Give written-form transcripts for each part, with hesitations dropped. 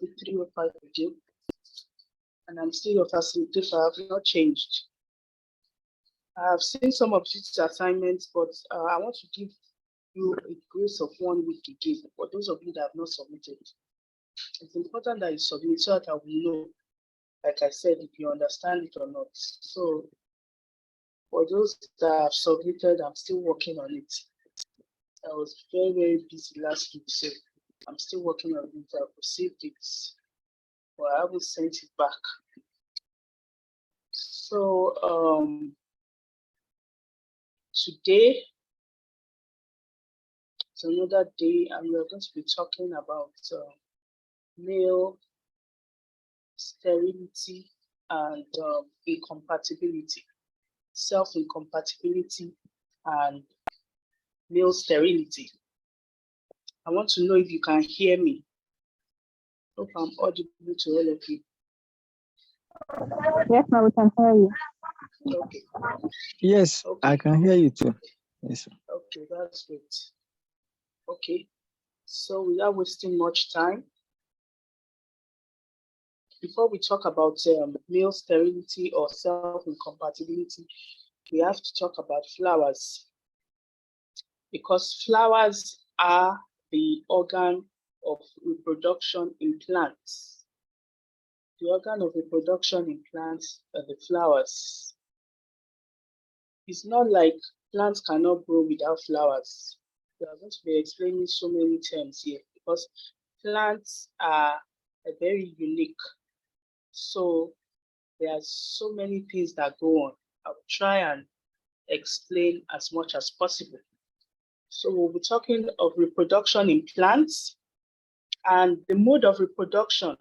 CRP305 again, and I'm still your facilitator. I have not changed. I have seen some of these assignments, but I want to give you a grace of 1 week again for those of you that have not submitted. It's important that you submit so that I will know, like I said, if you understand it or not. So for those that have submitted, I'm still working on it. I was very, very busy last week, so I'm still working on it. I've received it, but I haven't sent it back. So today is another day, and we're going to be talking about male sterility and incompatibility, self-incompatibility and male sterility. I want to know if you can hear me. Hope I'm audible to all of you. Yes, ma'am, we can hear you. Okay. Yes, okay. I can hear you too. Yes. Okay, that's great. Okay, so without wasting much time, before we talk about male sterility or self-incompatibility, we have to talk about flowers, because flowers are the organ of reproduction in plants. The organ of reproduction in plants are the flowers. It's not like plants cannot grow without flowers. We are going to be explaining so many terms here because plants are very unique. So there are so many things that go on. I'll try and explain as much as possible. So we'll be talking of reproduction in plants, and the mode of reproduction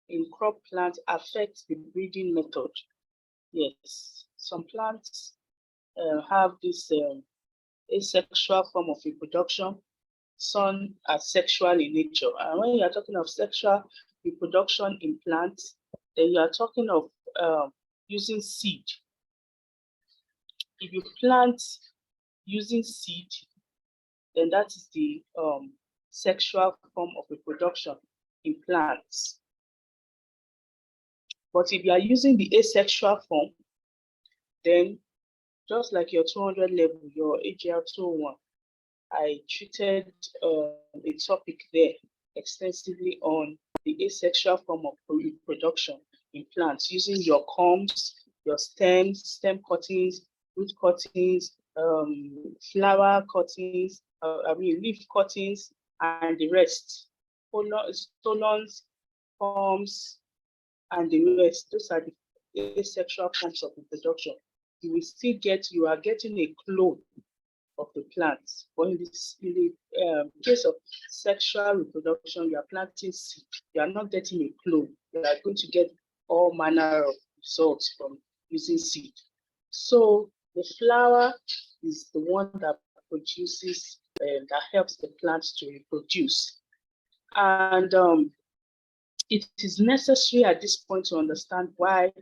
in crop plants affects the breeding method. Yes, some plants have this asexual form of reproduction. Some are sexual in nature. And when you are talking of sexual reproduction in plants, then you are talking of using seed. If you plant using seed, then that is the sexual form of reproduction in plants. But if you are using the asexual form, then just like your 200 level, your AGL 201, I treated a topic there extensively on the asexual form of reproduction in plants using your culms, your stems, stem cuttings, root cuttings, flower cuttings, leaf cuttings, and the rest. Stolons, culms, and the rest. Those are the asexual forms of reproduction. You will still you are getting a clone of the plants. But in the case of sexual reproduction, you are planting seed. You are not getting a clone. You are going to get all manner of results from using seed. So the flower is the one that produces, that helps the plants to reproduce. And it is necessary at this point to understand why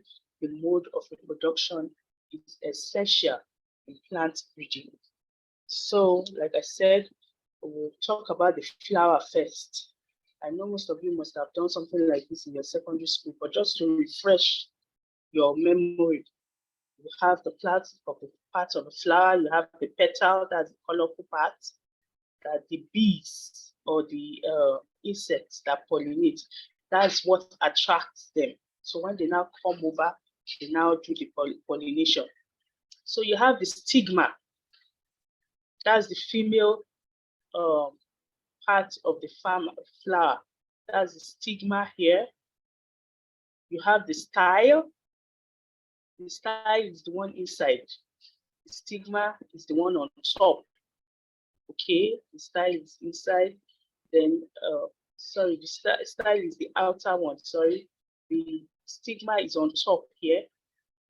the mode of reproduction is essential in plant breeding. So, like I said, we'll talk about the flower first. I know most of you must have done something like this in your secondary school, but just to refresh your memory, you have the parts of the flower, you have the petal, that's the colorful part, that the bees or the insects that pollinate, that's what attracts them. So when they now come over, they now do the pollination. So you have the stigma. That's the female part of the flower. That's the stigma here. You have the style. The style is the one inside. The stigma is the one on top. Okay, the style is inside. Then, sorry, the style is the outer one. Sorry, the stigma is on top here.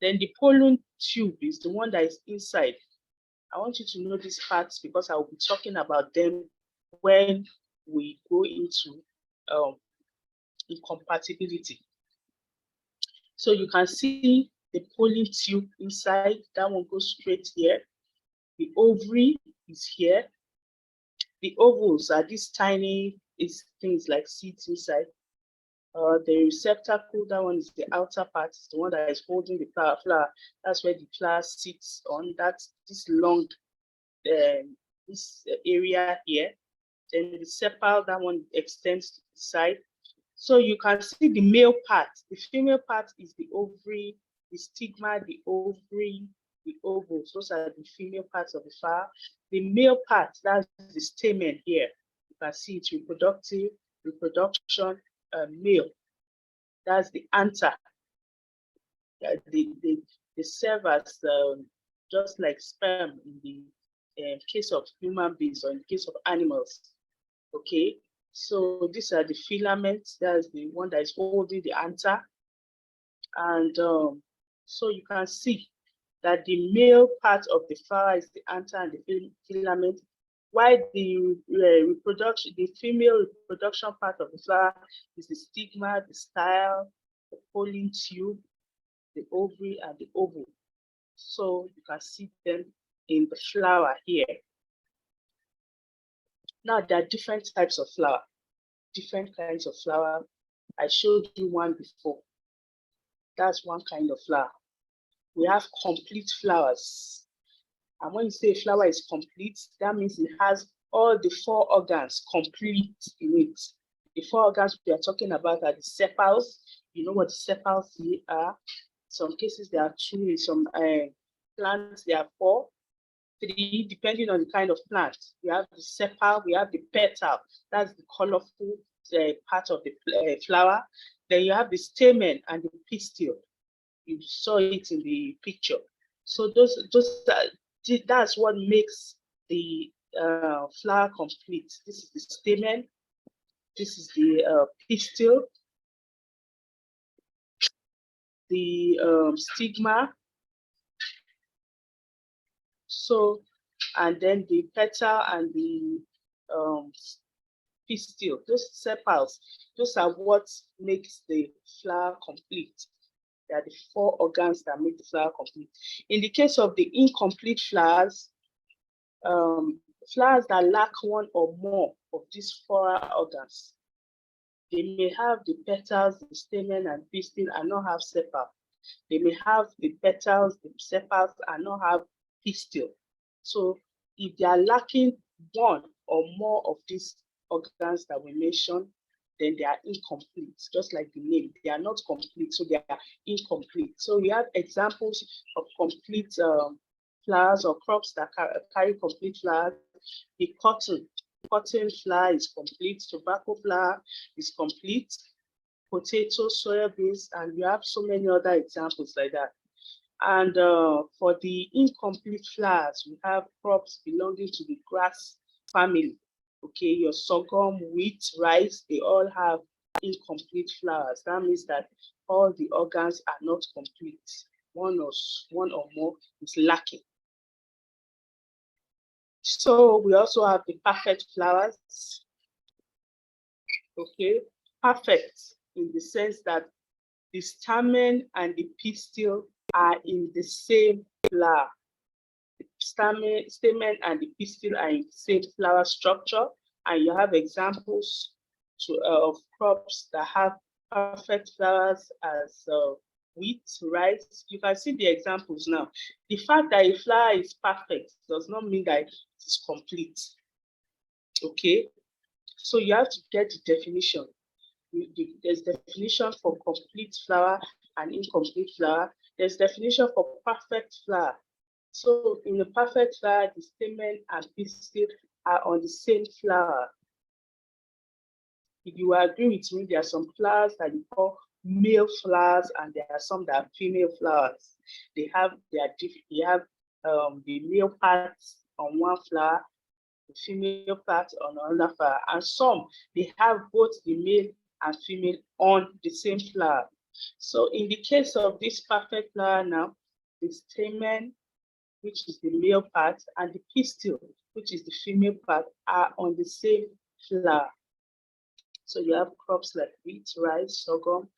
Then the pollen tube is the one that is inside. I want you to know these parts because I will be talking about them when we go into incompatibility. So you can see the pollen tube inside, that one goes straight here. The ovary is here. The ovals are these tiny is things like seeds inside. The receptacle, that one is the outer part, is the one that is holding the flower. That's where the flower sits on. That's this long, this area here. Then the sepal, that one extends to the side. So you can see the male part. The female part is the ovary, the stigma, the ovary, the ovules. Those are the female parts of the flower. The male part, that's the stamen here. You can see it's reproductive, reproduction, male. That's the anther. They serve as just like sperm in the case of human beings or in the case of animals. Okay, so these are the filaments. That's the one that is holding the anther. And so you can see that the male part of the flower is the anther and the filament, while the female reproduction part of the flower is the stigma, the style, the pollen tube, the ovary, and the ovule. So you can see them in the flower here. Now there are different types of flower, different kinds of flower. I showed you one before. That's one kind of flower. We have complete flowers. And when you say a flower is complete, that means it has all the 4 organs complete in it. The 4 organs we are talking about are the sepals. You know what the sepals are. In some cases, there are 2. In some plants, there are 4, 3, depending on the kind of plant. We have the sepal, we have the petal. That's the colorful part of the flower. Then you have the stamen and the pistil. You saw it in the picture. So that's what makes the flower complete. This is the stamen. This is the pistil, the stigma. So, and then the petal and the pistil, those sepals, those are what makes the flower complete. They are the 4 organs that make the flower complete. In the case of the incomplete flowers, flowers that lack one or more of these 4 organs, they may have the petals, the stamen, and pistil, and not have sepal. They may have the petals, the sepals, and not have pistil. So if they are lacking one or more of these organs that we mentioned, then they are incomplete, just like the name. They are not complete, so they are incomplete. So we have examples of complete flowers or crops that carry complete flowers. The cotton flower is complete, tobacco flower is complete, potato, soya beans, and we have so many other examples like that. And for the incomplete flowers, we have crops belonging to the grass family. Okay, your sorghum, wheat, rice, they all have incomplete flowers. That means that all the organs are not complete. One or more is lacking. So we also have the perfect flowers. Okay, perfect in the sense that the stamen and the pistil are in the same flower. The stamen and the pistil are in the same flower structure, and you have examples of crops that have perfect flowers as wheat, rice. You can see the examples now. The fact that a flower is perfect does not mean that it is complete. Okay, so you have to get the definition. There's definition for complete flower and incomplete flower. There's definition for perfect flower. So in the perfect flower, the stamen and pistil are on the same flower. If you agree with me, there are some flowers that you call male flowers, and there are some that are female flowers. They have the male parts on one flower, the female part on another flower, and some they have both the male and female on the same flower. So in the case of this perfect flower now, the stamen, which is the male part, and the pistil, which is the female part, are on the same flower. So you have crops like wheat, rice, sorghum,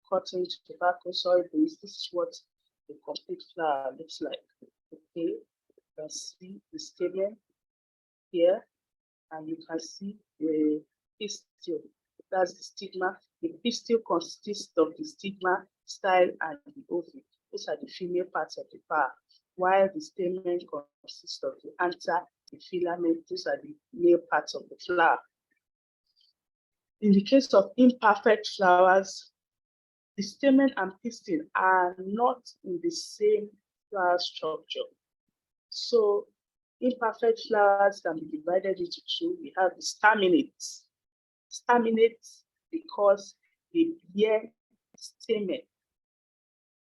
cotton, tobacco, soybeans. This is what the complete flower looks like. Okay, you can see the stamen here. and you can see the pistil. That's the stigma. The pistil consists of the stigma, style, and the ovary. Those are the female parts of the flower, while the stamen consists of the anther, the filament. Those are the male parts of the flower. In the case of imperfect flowers, the stamen and pistil are not in the same flower structure. So imperfect flowers can be divided into two. We have the staminates. Staminates because they bear stamen,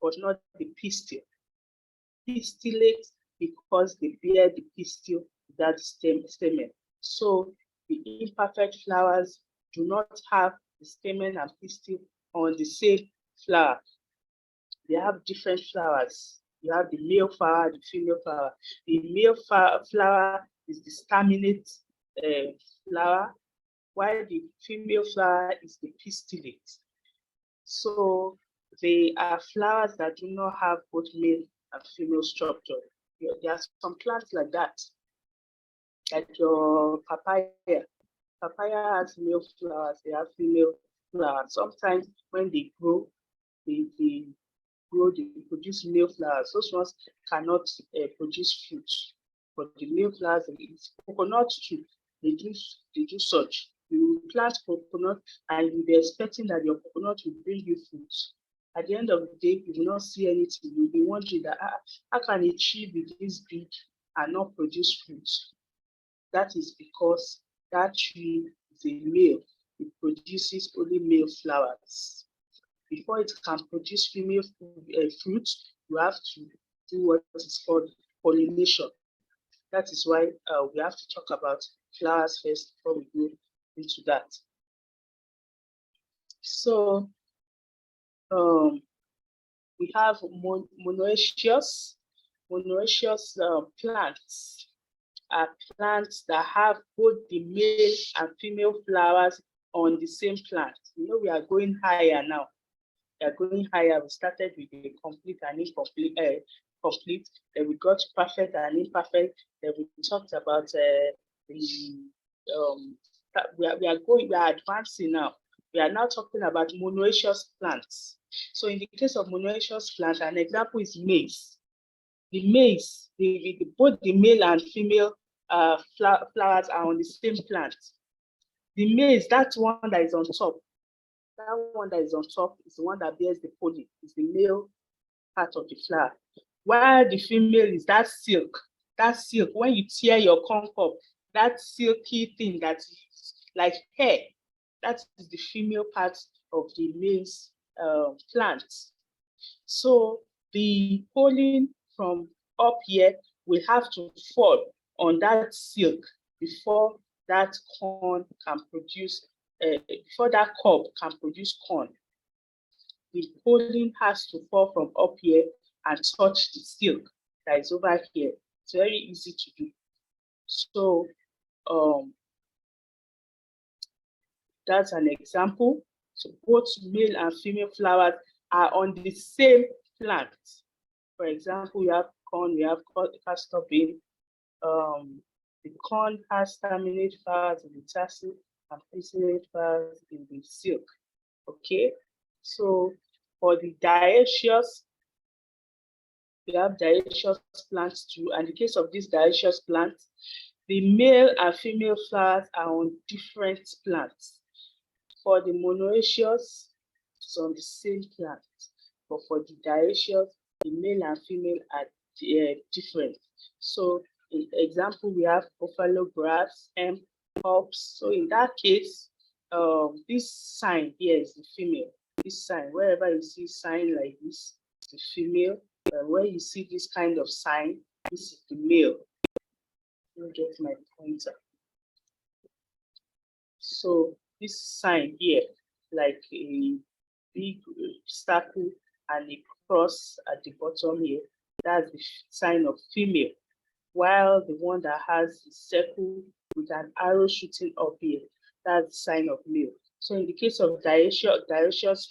but not the pistil. Pistillate because they bear the pistil without the stamen. So the imperfect flowers do not have the stamen and pistil on the same flower. They have different flowers. You have the male flower, the female flower. The male flower is the staminate flower, while the female flower is the pistillate. So they are flowers that do not have both male and female structure. There are some plants like that, like your papaya. Papaya has male flowers, they have female flowers. Sometimes when they grow, they produce male flowers. Those ones cannot produce fruit. But the male flowers, coconut too, they do such. You plant coconut and you'll be expecting that your coconut will bring you fruit. At the end of the day, you will not see anything. You'll be wondering that how can a tree be this big and not produce fruit? That is because that tree is a male. It produces only male flowers. Before it can produce female fruit, you have to do what is called pollination. That is why we have to talk about flowers first before we go into that. So we have monoecious. Monoecious plants are plants that have both the male and female flowers on the same plant. You know, we are going higher now. We are going higher. We started with the complete and incomplete, complete. Then we got perfect and imperfect. Then we talked about we are advancing now. We are now talking about monoecious plants. So in the case of monoecious plants, an example is maize. The maize, both the male and female flowers are on the same plant. The maize, that one that is on top, is the one that bears the pollen, is the male part of the flower. While the female is that silk. That silk, when you tear your corn cob, that silky thing that's like hair, that is the female part of the maize plant. So the pollen from up here will have to fall on that silk before that corn can produce, before that cob can produce corn. The pollen has to fall from up here and touch the silk that is over here. It's very easy to do. So that's an example. So both male and female flowers are on the same plant. For example, we have corn, we have castor bean. The corn has staminate flowers in the tassel and pistillate flowers in the silk. Okay, so for the dioecious, we have dioecious plants too. And in the case of these dioecious plants, the male and female flowers are on different plants. For the monoecious, it's on the same plant. But for the dioecious, the male and female are different. So in example, we have buffalo grass, hemp, hops. So in that case, this sign here is the female. This sign, wherever you see sign like this, is the female. Where you see this kind of sign, this is the male. Let me get my pointer. So this sign here, like a big circle and a cross at the bottom here, that's the sign of female. While the one that has the circle with an arrow shooting up here, that's the sign of male. So in the case of dioecious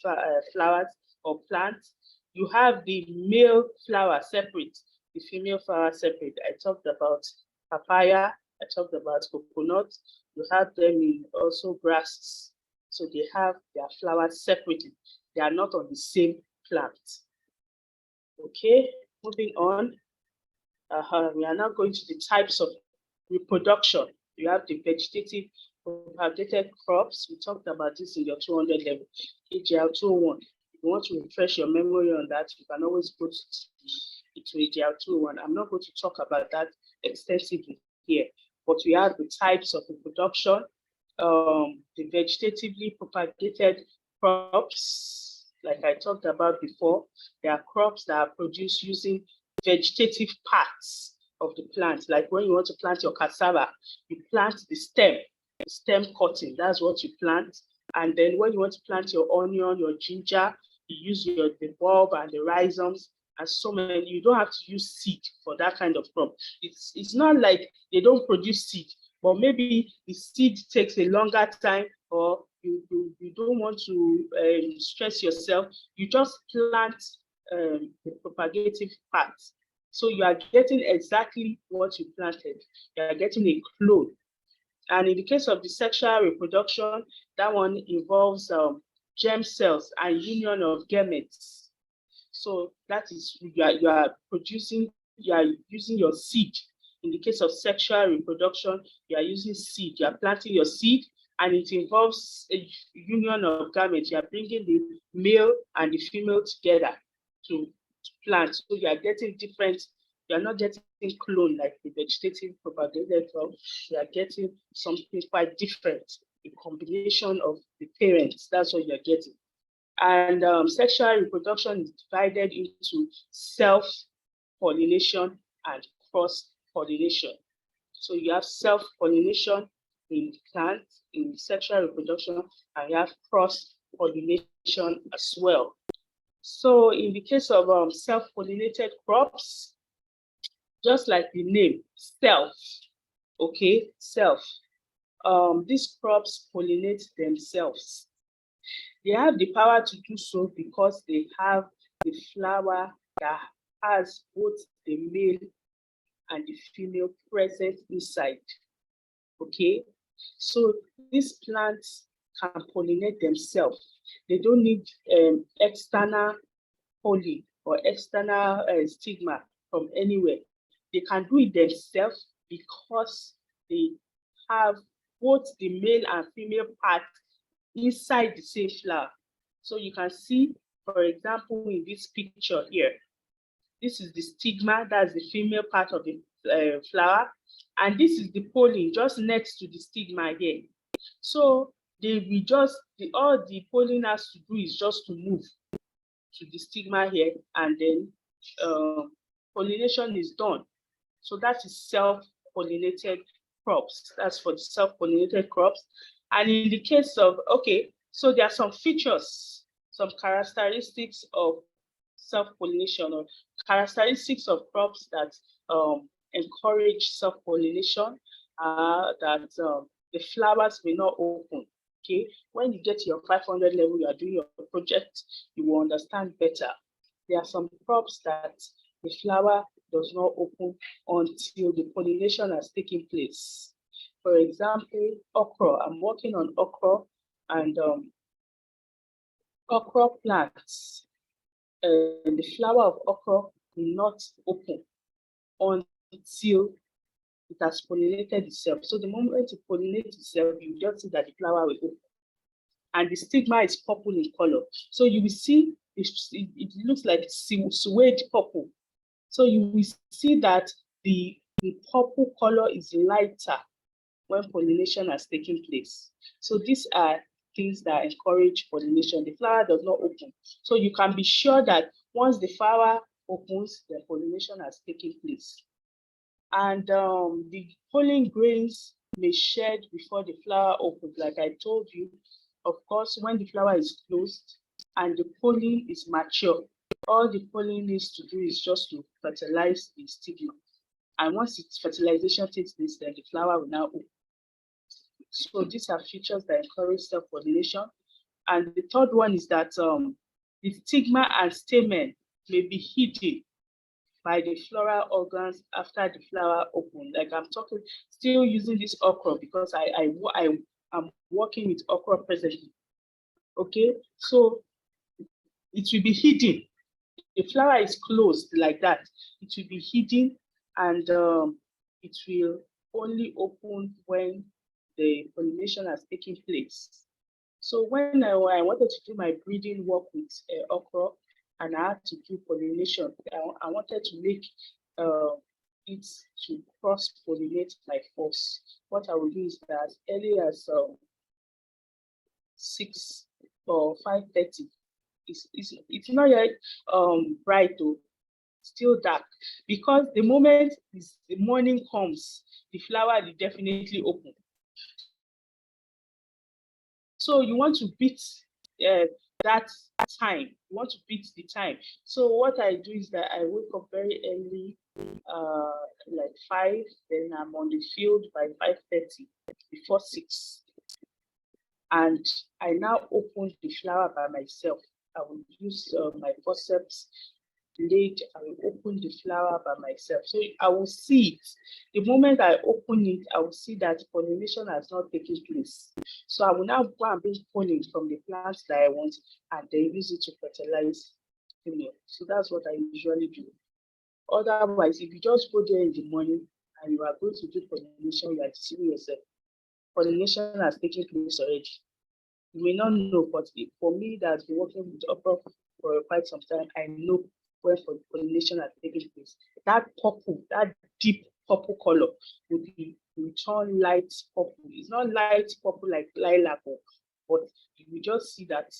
flowers or plants, you have the male flower separate, the female flower separate. I talked about papaya, I talked about coconut. You have them in also grasses. So they have their flowers separately. They are not on the same plant. Okay, moving on. We are now going to the types of reproduction. You have the vegetative propagated crops. We talked about this in your 200 level, AGL201. If you want to refresh your memory on that, you can always go to AGL201. I'm not going to talk about that extensively here, but we have the types of reproduction, the vegetatively propagated crops, like I talked about before. There are crops that are produced using vegetative parts of the plant. Like when you want to plant your cassava, you plant the stem cutting, that's what you plant. And then when you want to plant your onion, your ginger, you use the bulb and the rhizomes and so many. You don't have to use seed for that kind of crop. It's not like they don't produce seed, but maybe the seed takes a longer time, or you don't want to stress yourself. You just plant the propagative parts. So you are getting exactly what you planted. You are getting a clone. And in the case of the sexual reproduction, that one involves germ cells and union of gametes. So that is, you are using your seed. In the case of sexual reproduction, you are using seed. You are planting your seed, and it involves a union of gametes. You are bringing the male and the female together to plant. So you are getting different. You are not getting clone like the vegetative propagated crop. You are getting something quite different. A combination of the parents. That's what you are getting. And sexual reproduction is divided into self-pollination and cross-pollination. So you have self-pollination in plants, in sexual reproduction, and you have cross-pollination as well. So in the case of self-pollinated crops, just like the name, self, okay, self, these crops pollinate themselves. They have the power to do so because they have the flower that has both the male and the female present inside. Okay, so these plants can pollinate themselves. They don't need external pollen or external stigma from anywhere. They can do it themselves because they have both the male and female part inside the same flower. So you can see, for example, in this picture here, this is the stigma, that's the female part of the flower, and this is the pollen just next to the stigma here. So all the pollen has to do is just to move to the stigma here, and then pollination is done. So that is self-pollinated crops. That's for the self-pollinated crops. And in the case of, okay, so there are some features, some characteristics of self-pollination or characteristics of crops that encourage self-pollination, that the flowers may not open. Okay, when you get to your 500 level, you are doing your project, you will understand better. There are some crops that the flower does not open until the pollination has taken place. For example, okra. I'm working on okra, and okra plants. The flower of okra will not open until it has pollinated itself. So the moment it pollinates itself, you just see that the flower will open. And the stigma is purple in color. So you will see it looks like suede purple. So you will see that the purple color is lighter when pollination has taken place. So these are things that encourage pollination. The flower does not open. So you can be sure that once the flower opens, the pollination has taken place. And the pollen grains may shed before the flower opens, like I told you. Of course, when the flower is closed and the pollen is mature, all the pollen needs to do is just to fertilize the stigma. And once its fertilization takes place, then the flower will now open. So these are features that encourage self-pollination. And the third one is that the stigma and stamen may be hidden by the floral organs after the flower opened. Like I'm talking, still using this okra because I'm working with okra presently. Okay, so it will be hidden. The flower is closed like that. It will be hidden, and it will only open when the pollination has taken place. So when I wanted to do my breeding work with okra, and I had to do pollination, I wanted to make it to cross-pollinate by force. What I will do is that as early as 6 or 5:30, it's not yet bright though, still dark, because the moment the morning comes, the flower will definitely open. So you want to beat that time. You want to beat the time. So what I do is that I wake up very early, like 5, then I'm on the field by 5:30, before 6. And I now open the flower by myself. I will use my forceps blade. I will open the flower by myself. So I will see it. The moment I open it, I will see that pollination has not taken place. So I will now go and bring pollen from the plants that I want and then use it to fertilize female. So that's what I usually do. Otherwise, if you just go there in the morning and you are going to do pollination, you are deceiving yourself. Pollination has taken place already. You may not know, but for me that's been working with okra for quite some time, I know when pollination has taken place. That purple, that deep purple color will turn light purple. It's not light purple like lilac, but you will just see that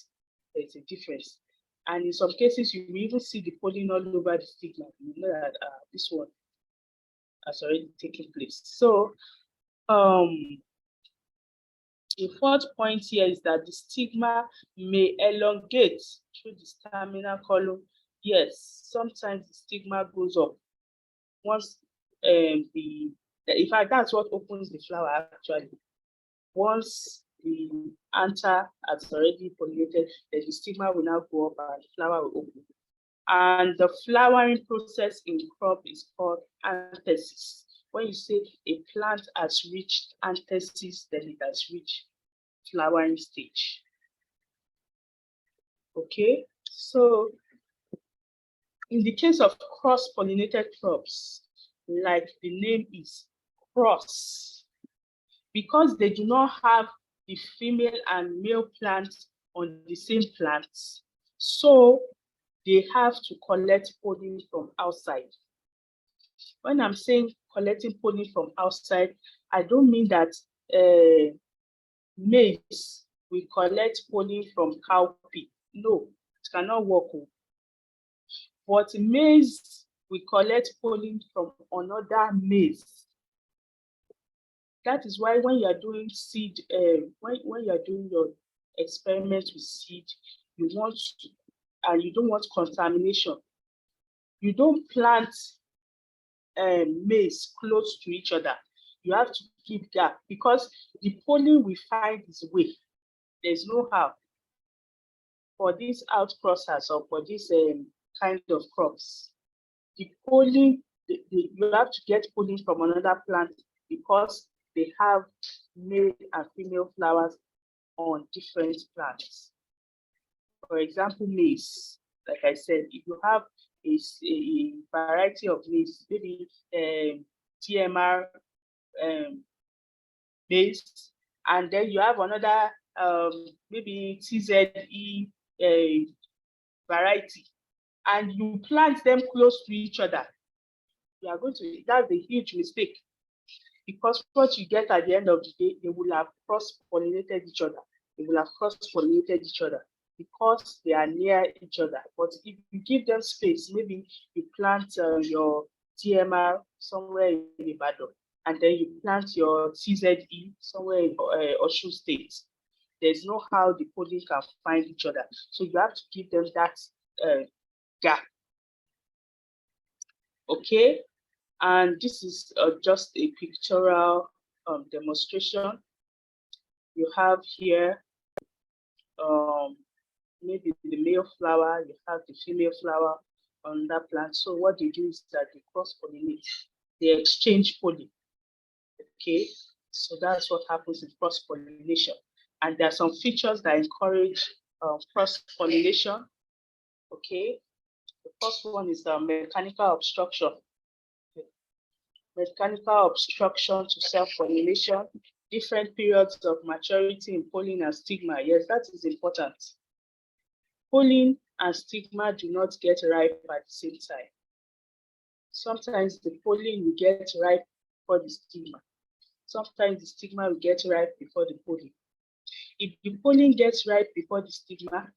there's a difference. And in some cases, you will even see the pollen all over the stigma. You know that this one has already taken place. So the fourth point here is that the stigma may elongate through the staminal column. Yes, sometimes the stigma goes up. Once in fact, that's what opens the flower actually. Once the anther has already pollinated, then the stigma will now go up and the flower will open. And the flowering process in crop is called anthesis. When you say a plant has reached anthesis, then it has reached flowering stage. Okay, so in the case of cross-pollinated crops, like the name is cross, because they do not have the female and male plants on the same plants, so they have to collect pollen from outside. When I'm saying collecting pollen from outside, I don't mean that maize will collect pollen from cowpea. No, it cannot work. But maize will collect pollen from another maize. That is why when you are doing seed, when you are doing your experiment with seed, you want to, and you don't want contamination. You don't plant maize close to each other. You have to keep gap because the pollen will find its way. There's no how for these outcrossers or for this kind of crops. The pollen, you have to get pollen from another plant because they have male and female flowers on different plants. For example, maize, like I said, if you have a variety of maize, maybe TMR maize, and then you have another maybe TZE variety, and you plant them close to each other, you are going to, that's a huge mistake, because what you get at the end of the day, they will have cross-pollinated each other. They will have cross-pollinated each other because they are near each other. But if you give them space, maybe you plant your TMR somewhere in Ibadan, and then you plant your TZE somewhere in Osun State, there's no how the pollen can find each other. So you have to give them that gap. Okay, and this is just a pictorial demonstration. You have here maybe the male flower, you have the female flower. on that plant. So what they do is that they cross-pollinate, they exchange pollen. Okay, so that's what happens in cross-pollination. And there are some features that encourage cross-pollination. Okay, the first one is the mechanical obstruction. Mechanical obstruction to self-pollination, different periods of maturity in pollen and stigma. Yes, that is important. Pollen and stigma do not get ripe at the same time. Sometimes the pollen will get ripe before the stigma. Sometimes the stigma will get ripe before the pollen. If the pollen gets ripe before the stigma,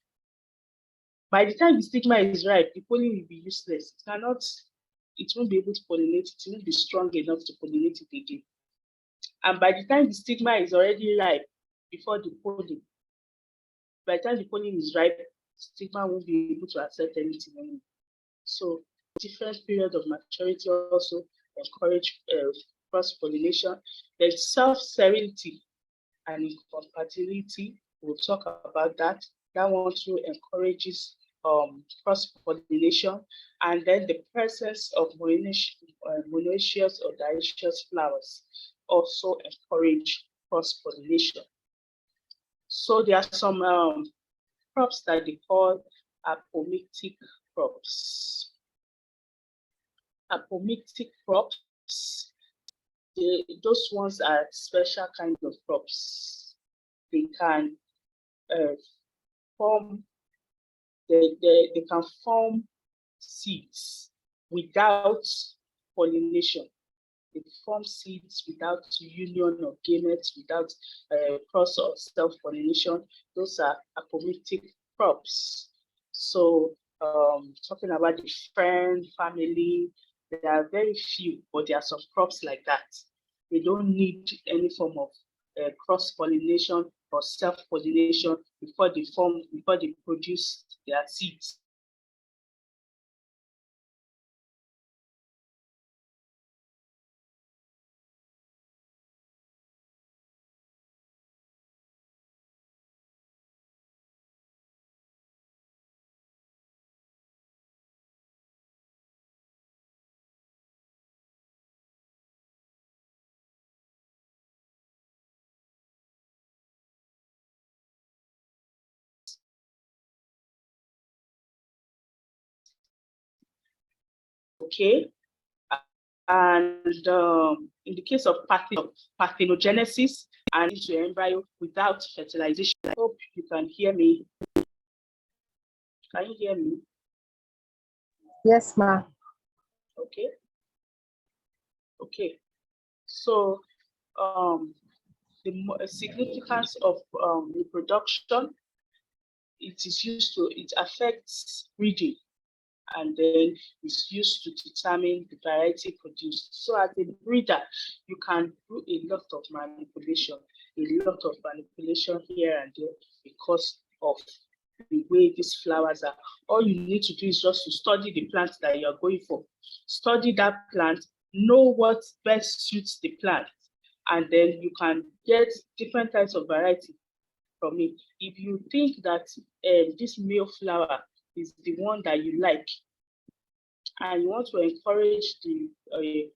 by the time the stigma is ripe, the pollen will be useless. It won't be able to pollinate, it won't be strong enough to pollinate it again. And by the time the stigma is already ripe before the pollen, by the time the pollen is ripe, stigma won't be able to accept anything anymore. So different period of maturity also encourage cross-pollination. There's self-sterility and incompatibility. We'll talk about that. That one too encourages cross-pollination. And then the presence of monoecious or dioecious flowers also encourage cross-pollination. So there are some crops that they call apomictic crops. Apomictic crops, those ones are special kind of crops. They can form seeds without pollination. They form seeds without union of gametes, without cross or self-pollination. Those are apomictic crops. So talking about the fern family, there are very few, but there are some crops like that. They don't need any form of cross-pollination or self-pollination before they produce their seeds. Okay, and in the case of parthenogenesis and into embryo without fertilization, I hope you can hear me. Can you hear me? Yes, ma'am. Okay. Okay. So the significance of reproduction, it affects breeding, and then it's used to determine the variety produced. So as a breeder, you can do a lot of manipulation here and there because of the way these flowers are. All you need to do is just to study the plant that you're going for. Study that plant, know what best suits the plant, and then you can get different types of variety from it. If you think that this male flower is the one that you like, and you want to encourage the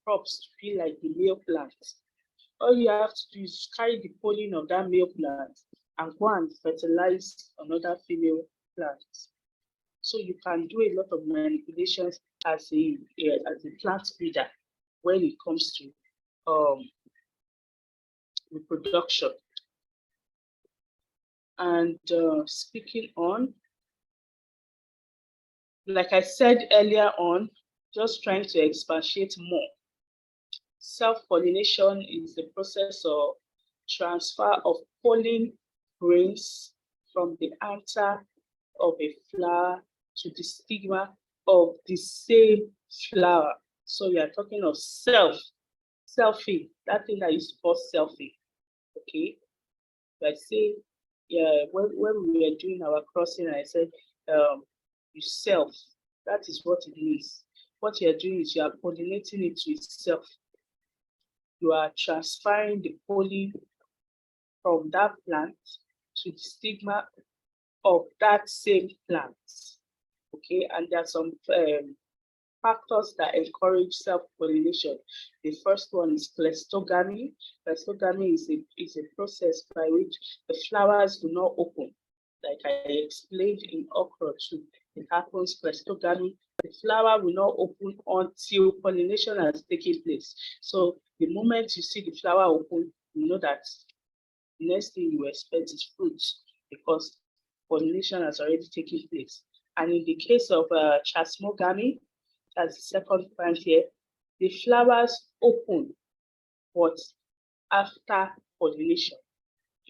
crops to be like the male plant, all you have to do is carry the pollen of that male plant and go and fertilize another female plant. So you can do a lot of manipulations as a plant breeder when it comes to reproduction. And speaking on, like I said earlier on, just trying to expatiate more. Self-pollination is the process of transfer of pollen grains from the anther of a flower to the stigma of the same flower. So we are talking of selfie, that thing that is called selfie. Okay, like say, yeah, when we were doing our crossing, I said, you self, that is what it is. What you are doing is you are pollinating it to itself. You are transferring the pollen from that plant to the stigma of that same plant. Okay, and there are some factors that encourage self-pollination. The first one is cleistogamy. Cleistogamy is a process by which the flowers do not open. Like I explained in okra too, it happens cleistogamy. The flower will not open until pollination has taken place. So the moment you see the flower open, you know that the next thing you expect is fruits because pollination has already taken place. And in the case of chasmogamy, that's the second point here, the flowers open, but after pollination.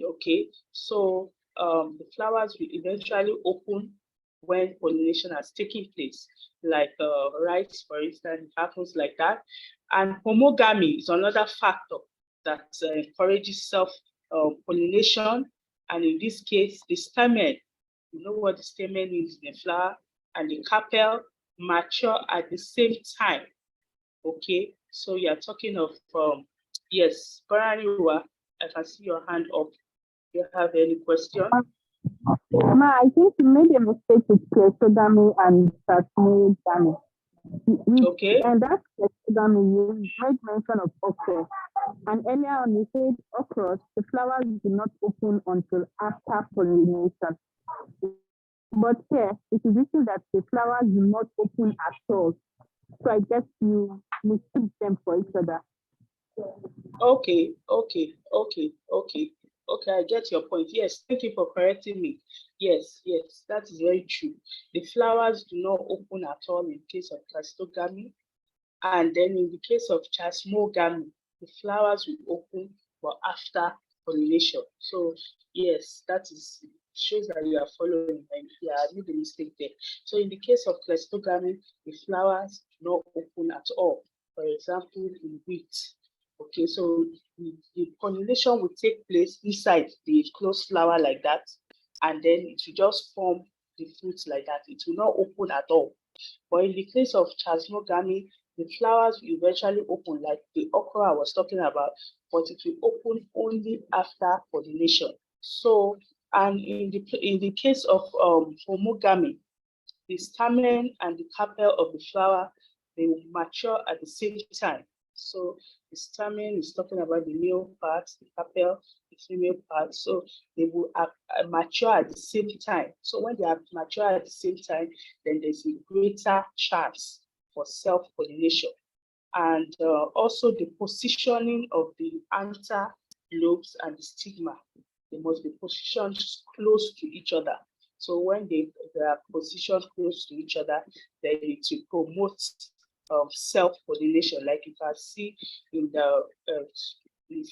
Okay, so the flowers will eventually open when pollination has taken place, like rice, for instance, happens like that. And homogamy is another factor that encourages self-pollination. And in this case, the stamen, you know what the stamen is in the flower, and the carpel mature at the same time. Okay, so you're talking of, yes, Baraniwa, I can see your hand up. Do you have any question? Ma, I think you made a mistake with cleistogamy and chasmogamy. Okay. And that's cleistogamy, you made mention of okra. And earlier on you said okra, the flowers do not open until after pollination. But here, it is written that the flowers do not open at all. So I guess you mistake them for each other. Okay, I get your point. Yes, thank you for correcting me. Yes, that is very true. The flowers do not open at all in case of cleistogamy. And then in the case of chasmogamy, the flowers will open, but after pollination. So yes, that shows that you are following. And yeah, I made a mistake there. So in the case of cleistogamy, the flowers do not open at all. For example, in wheat. Okay, so the pollination will take place inside the closed flower like that, and then it will just form the fruits like that. It will not open at all. But in the case of chasmogamy, the flowers will eventually open, like the okra I was talking about, but it will open only after pollination. So, and in the case of homogamy, the stamen and the carpel of the flower, they will mature at the same time. So the stamen is talking about the male part, the carpel, the female part. So they will mature at the same time. So when they are mature at the same time, then there's a greater chance for self-pollination. And also the positioning of the anther lobes and the stigma. They must be positioned close to each other. So when they are positioned close to each other, then it will promote self-pollination, like you can see in the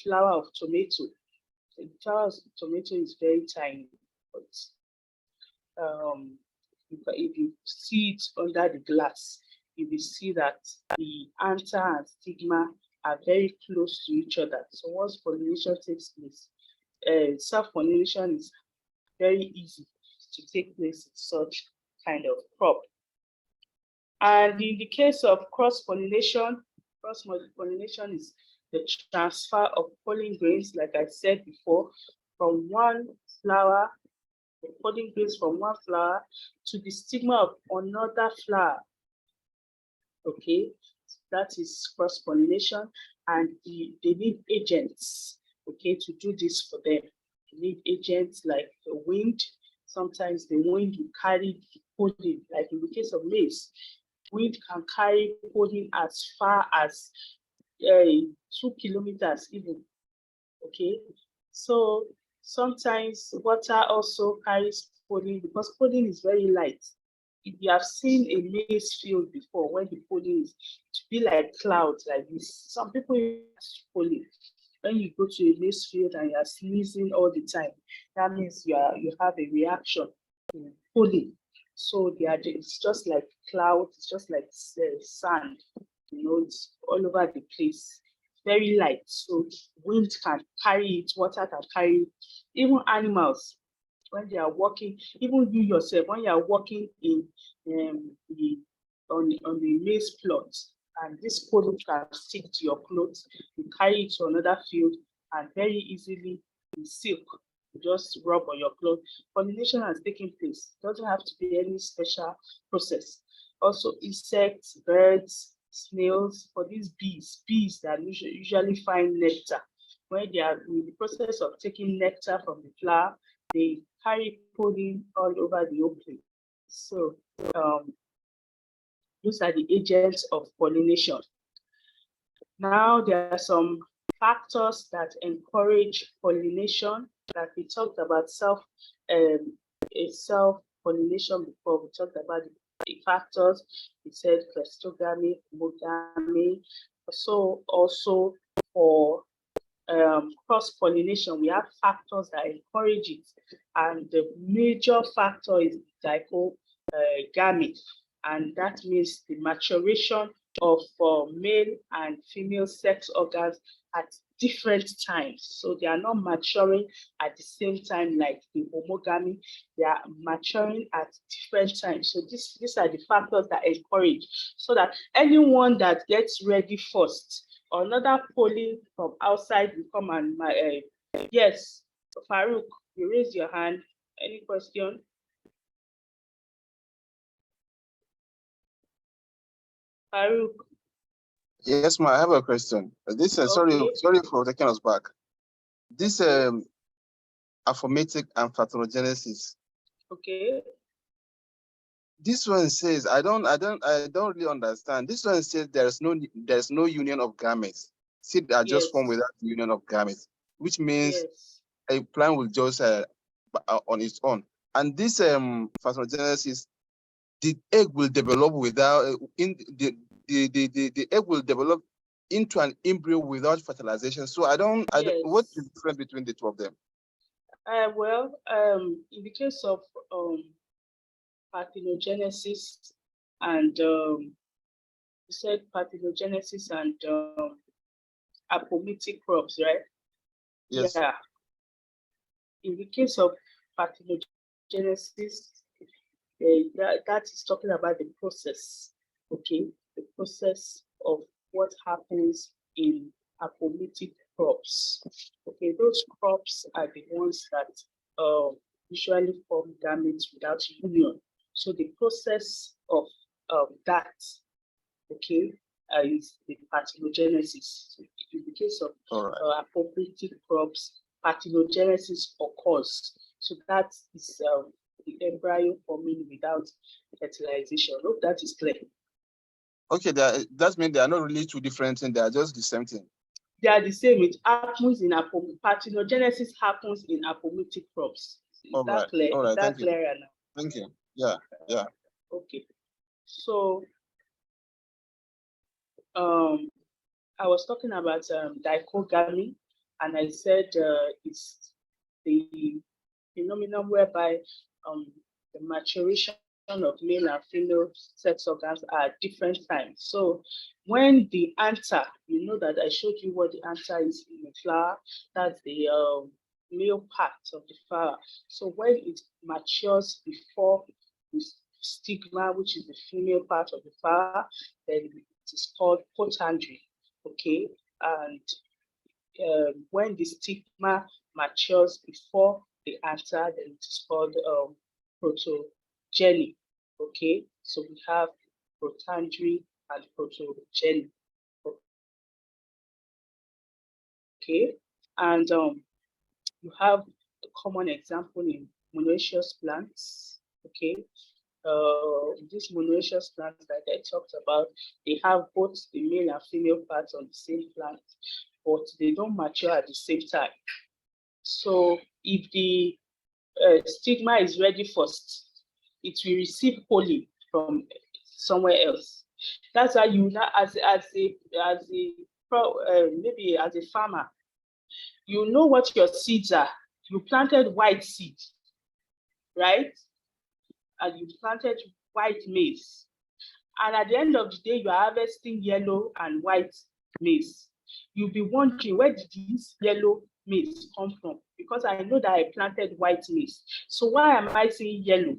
flower of tomato. The flower of tomato is very tiny, but if you see it under the glass, you will see that the anther and stigma are very close to each other. So once pollination takes place, self-pollination is very easy to take place in such kind of crop. And in the case of cross-pollination is the transfer of pollen grains, like I said before, from one flower, the pollen grains from one flower to the stigma of another flower. Okay, that is cross-pollination, and they need agents, okay, to do this for them. They need agents like the wind. Sometimes the wind will carry pollen, like in the case of maize. Wind can carry pollen as far as 2 kilometers even, okay? So sometimes water also carries pollen because pollen is very light. If you have seen a maize field before, when the pollen is to be like clouds like this, some people use pollen. When you go to a maize field and you are sneezing all the time, that means you have a reaction to pollen. So it's just like clouds, it's just like sand, it's all over the place. Very light, so wind can carry it, water can carry it. Even animals, when they are walking, even you yourself, when you are walking in on the maize plot, and this pollen can stick to your clothes, you carry it to another field, and very easily the silk just rub on your clothes. Pollination has taken place. It doesn't have to be any special process. Also, insects, birds, snails. For these bees that usually find nectar. When they are in the process of taking nectar from the flower, they carry pollen all over the whole place. So those are the agents of pollination. Now there are some factors that encourage pollination. That we talked about self-pollination before. We talked about the factors. We said cleistogamy, homogamy. So also for cross-pollination, we have factors that encourage it, and the major factor is dichogamy, and that means the maturation of male and female sex organs at different times. So they are not maturing at the same time like the homogamy, they are maturing at different times. So these are the factors that encourage, so that anyone that gets ready first, or another pollen from outside will come and yes, Farouk, you raise your hand. Any question? Farouk. Yes, ma, I have a question. This Okay. sorry for taking us back. This aphomatic and fertilogenesis. Okay. This one says I don't really understand. This one says there's no union of gametes. Seed are just formed without the union of gametes, which means a plant will just on its own. And this fertilogenesis, the egg will develop without the egg will develop into an embryo without fertilization. So I don't what's the difference between the two of them? Well, in the case of parthenogenesis and you said parthenogenesis and apoptotic crops, right? Yes. Yeah. In the case of parthenogenesis, that is talking about the process, okay? The process of what happens in apoptotic crops. Okay, those crops are the ones that usually form gametes without union. So the process of that, okay, is the parthenogenesis. In the case of apoptotic crops, parthenogenesis occurs. So that is the embryo forming without fertilization. Hope that is clear. Okay, that means they are not really two different things, they are just the same thing. They are the same. It happens in parthenogenesis happens in apoptotic crops. Is that clear? All right. Is that clear now? Thank you. Yeah. Okay. So I was talking about dichogamy, and I said it's the phenomenon whereby the maturation of male and female sex organs are at different times. So when the anther, you know that I showed you what the anther is in the flower, that's the male part of the flower. So when it matures before the stigma, which is the female part of the flower, then it is called potandry, okay? And when the stigma matures before the anther, then it is called protogeny, okay? So we have protandry and protogeny, okay? And you have a common example in monoecious plants, okay? These monoecious plants that I talked about, they have both the male and female parts on the same plant, but they don't mature at the same time. So if the stigma is ready first, it will receive pollen from somewhere else. That's why you now, maybe as a farmer, you know what your seeds are. You planted white seed, right? And you planted white maize. And at the end of the day, you are harvesting yellow and white maize. You'll be wondering, where did this yellow maize come from? Because I know that I planted white maize. So why am I seeing yellow?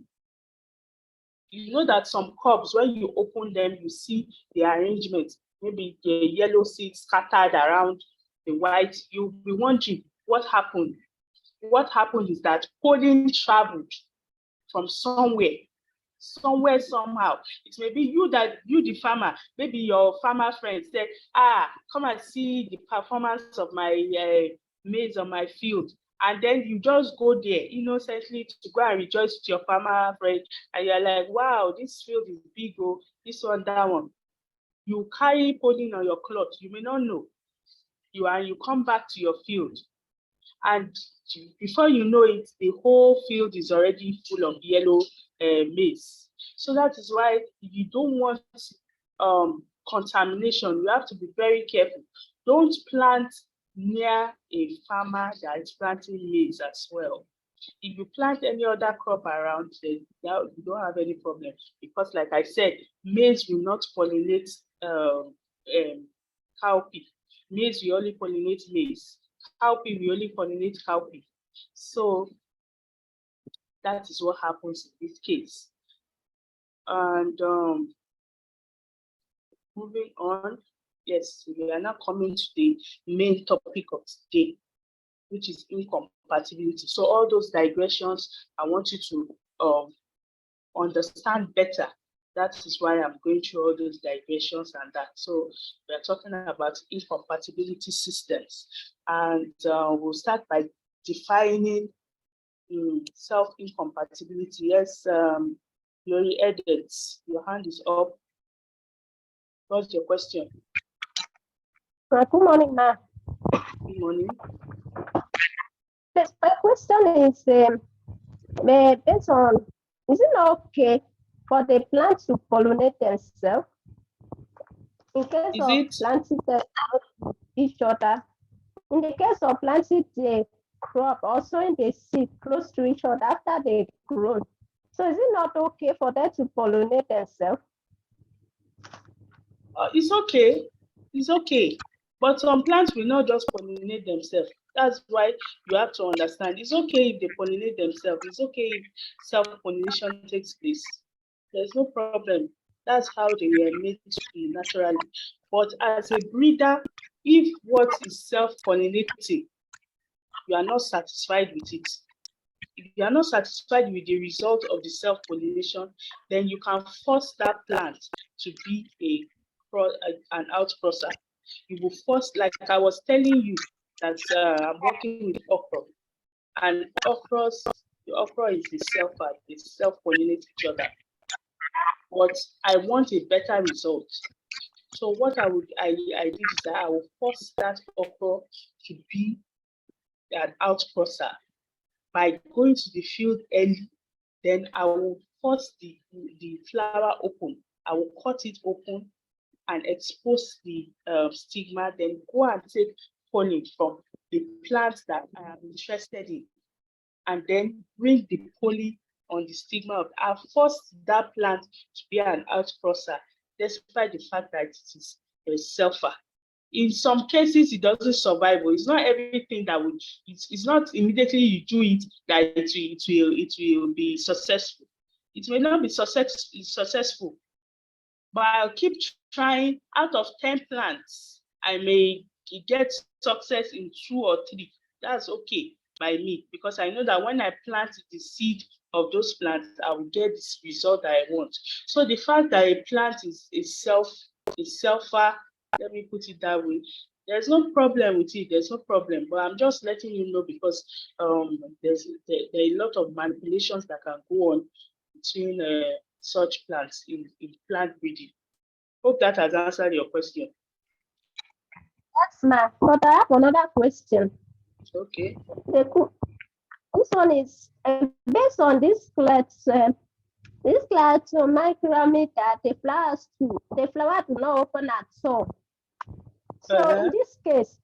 You know that some cobs, when you open them, you see the arrangement. Maybe the yellow seeds scattered around the white. You'll be wondering what happened. what happened is that pollen traveled from somewhere, somehow. It may be you, the farmer, maybe your farmer friend said, come and see the performance of my maize on my field. And then you just go there innocently to go and rejoice with your farmer friend. And you're like, wow, this field is big, oh, this one, that one. You carry pollen on your cloth, you may not know. You come back to your field. And before you know it, the whole field is already full of yellow maize. So that is why you don't want contamination. You have to be very careful. Don't plant near a farmer that is planting maize as well. If you plant any other crop around, then you don't have any problem, because like I said, maize will not pollinate cowpea. Maize will only pollinate maize. Cowpea will only pollinate cowpea. So that is what happens in this case. And moving on, yes, we are now coming to the main topic of today, which is incompatibility. So all those digressions, I want you to understand better. That is why I'm going through all those digressions and that. So we are talking about incompatibility systems. And we'll start by defining self-incompatibility. Yes, Lori Edwards, your hand is up. What's your question? Good morning, ma'am. Good morning. Yes, my question is based on, is it not okay for the plants to pollinate themselves in case of planting each other? In the case of planting the crop, also in the seed close to each other after they grow. So is it not okay for them to pollinate themselves? It's okay. It's okay. But some plants will not just pollinate themselves. That's why you have to understand. It's okay if they pollinate themselves. It's okay if self-pollination takes place. There's no problem. That's how they were made to be naturally. But as a breeder, if what is self-pollinating, you are not satisfied with it, if you are not satisfied with the result of the self-pollination, then you can force that plant to be an outcrosser. You will force, like I was telling you, that I'm working with okra, and the okra is the they self-pollinate each other. But I want a better result. So what I did is that I will force that okra to be an outcrosser by going to the field early. Then I will force the flower open. I will cut it open and expose the stigma, then go and take pollen from the plants that I am interested in, and then bring the pollen on the stigma. I forced that plant to be an outcrosser, despite the fact that it is a sulfur. In some cases, it doesn't survive. It's not everything that would. It's not immediately you do it that it will be successful. It may not be successful, but I'll keep trying. Out of 10 plants, I may get success in 2 or 3. That's okay by me, because I know that when I plant the seed of those plants, I will get this result that I want. So the fact that a plant is sulfur, let me put it that way, there's no problem with it. There's no problem. But I'm just letting you know, because there are a lot of manipulations that can go on between such plants in plant breeding. Hope that has answered your question. Yes, ma'am. But I have another question. Okay. This one is based on this micrometer, the flower do not open at all. So in this case,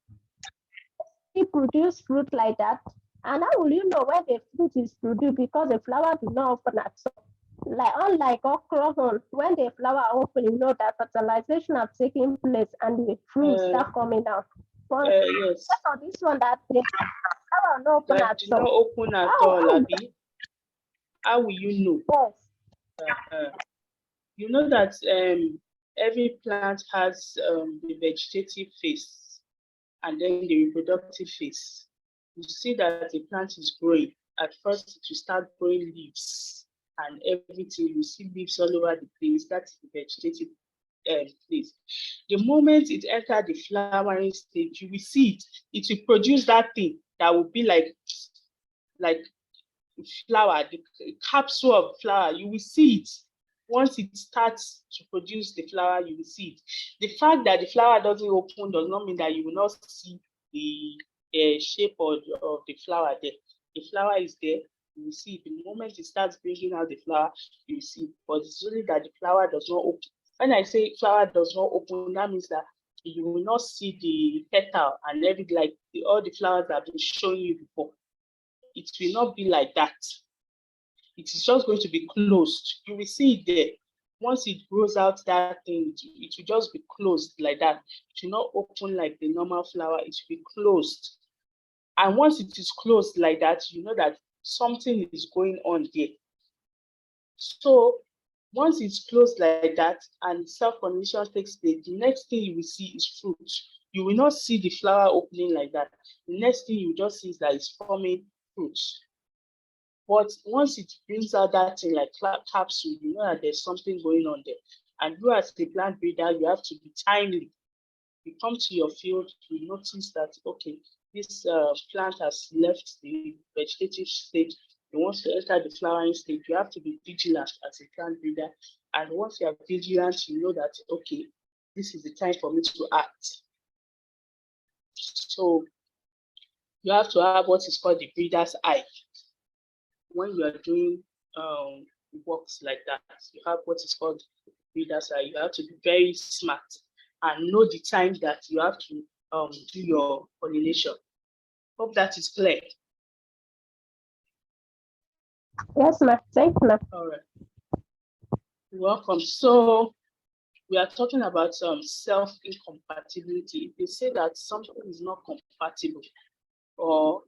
we produce fruit like that. And how will you know when the fruit is produced, because the flower do not open at all? Like unlike okra, when the flower open, you know that fertilization have taken place and the fruit start coming out. But yes. on this one, that the flower not open at all. Not open at all, Abby. How will you know? Yes. You know that every plant has the vegetative phase and then the reproductive phase. you see that the plant is growing. At first, it will start growing leaves and everything. You see leaves all over the place. That's the vegetative place. The moment it enters the flowering stage, you will see it. It will produce that thing that will be like flower, the capsule of flower. You will see it. Once it starts to produce the flower, you will see it. The fact that the flower doesn't open does not mean that you will not see the shape of the flower there. The flower is there. You will see it. The moment it starts bringing out the flower, you will see it. But it's only that the flower does not open. When I say flower does not open, that means that you will not see the petal and everything, like all the flowers that I've been showing you before. It will not be like that. It is just going to be closed. You will see it there. Once it grows out that thing, it will just be closed like that. It will not open like the normal flower. It will be closed. And once it is closed like that, you know that something is going on there. So once it's closed like that and self-pollination takes place, the next thing you will see is fruit. You will not see the flower opening like that. The next thing you just see is that it's forming fruit. But once it brings out that thing like capsule, you know that there's something going on there. And you as the plant breeder, you have to be timely. You come to your field, you notice that, okay, this plant has left the vegetative stage. It wants to enter the flowering stage. You have to be vigilant as a plant breeder. And once you are vigilant, you know that, okay, this is the time for me to act. So you have to have what is called the breeder's eye. When you are doing works like that, you have what is called breeder's eye. You have to be very smart and know the time that you have to do your pollination. Hope that is clear. Yes, ma'am. Thank you, ma'am. All right. You're welcome. So we are talking about self-incompatibility. If they say that something is not compatible or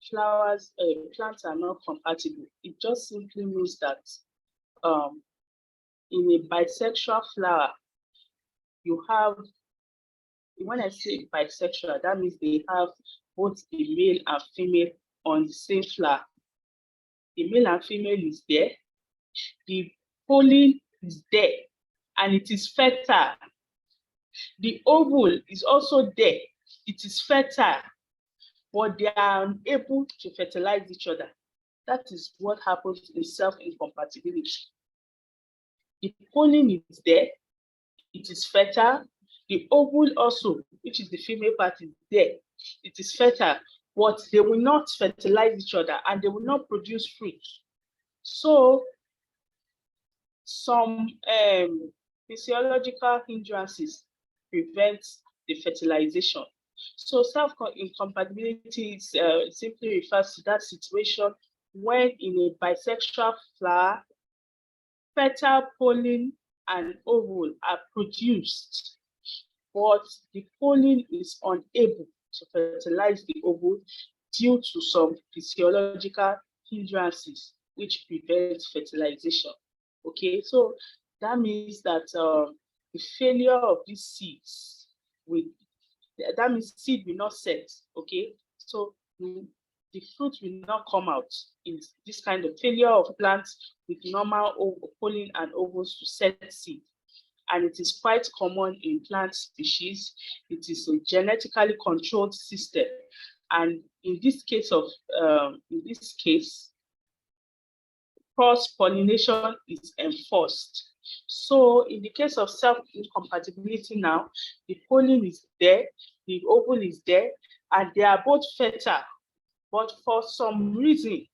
flowers, plants are not compatible, it just simply means that in a bisexual flower, you have, when I say bisexual, that means they have both the male and female on the same flower. The male and female is there, the pollen is there, and it is fertile. The ovule is also there, it is fertile, but they are unable to fertilize each other. That is what happens in self-incompatibility. The pollen is there, it is fertile. The ovule also, which is the female part, is there. It is fertile, but they will not fertilize each other and they will not produce fruit. So some physiological hindrances prevent the fertilization. So self-incompatibility simply refers to that situation when in a bisexual flower, fertile pollen and ovule are produced, but the pollen is unable to fertilize the ovule due to some physiological hindrances which prevent fertilization. Okay, so that means that the failure of these seeds that means seed will not set. Okay, so the fruit will not come out in this kind of failure of plants with normal pollen and ovules to set seed. And it is quite common in plant species. It is a genetically controlled system. And in this case, cross-pollination is enforced. So in the case of self-incompatibility now, the pollen is there, the ovule is there, and they are both fertile. But for some reason,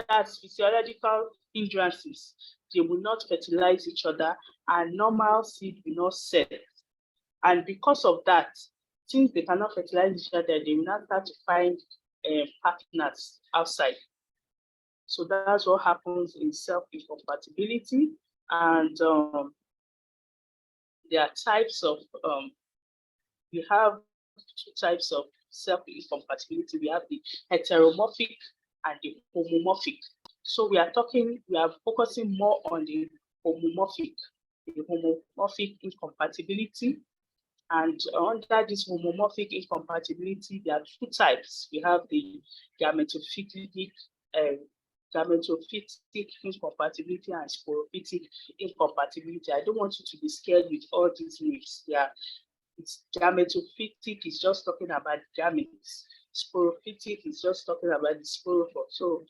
that's physiological hindrances, they will not fertilize each other and normal seed will not set. And because of that, since they cannot fertilize each other, they will not start to find partners outside. So that's what happens in self-incompatibility. And there are types of, we have two types of self-incompatibility. We have the heteromorphic and the homomorphic. So we are focusing more on the homomorphic incompatibility. And under this homomorphic incompatibility, there are two types. We have the gametophytic incompatibility and sporophytic incompatibility. I don't want you to be scared with all these names. Yeah, it's gametophytic is just talking about gametes. Sporophytic is just talking about the sporophore. So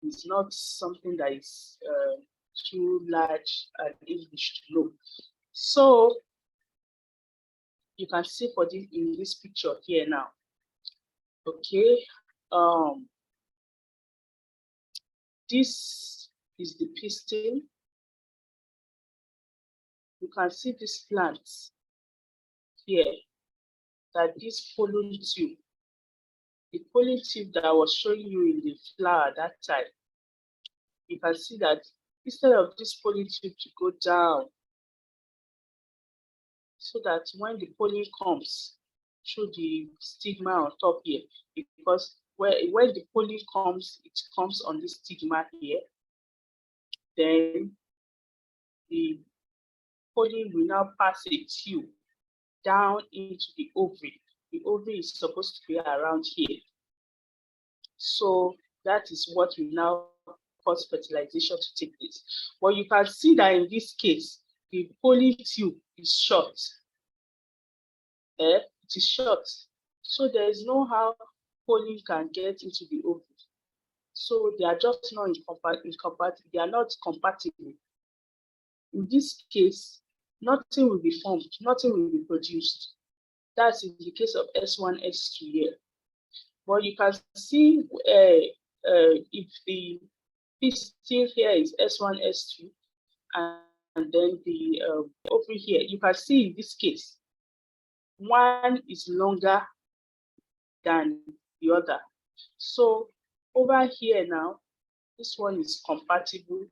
it's not something that is too large and English to know. So you can see for this in this picture here now. Okay. This is the pistil. You can see this plant here, that this pollen tube, the pollen tube that I was showing you in the flower that time, you can see that instead of this pollen tube to go down, so that when the pollen comes through the stigma on top here, because when the pollen comes, it comes on this stigma here, then the pollen will now pass a tube down into the ovary. The ovary is supposed to be around here. So that is what will now cause fertilization to take place. But you can see that in this case, the pollen tube is short. It is short. So there is no how pollen can get into the ovary. So they are just not incompatible. They are not compatible. In this case, nothing will be formed, nothing will be produced. That's in the case of S1, S2 here. But you can see if the pistil here is S1, S2, and then the ovary here, you can see in this case, one is longer than the other. So over here now, this one is compatible,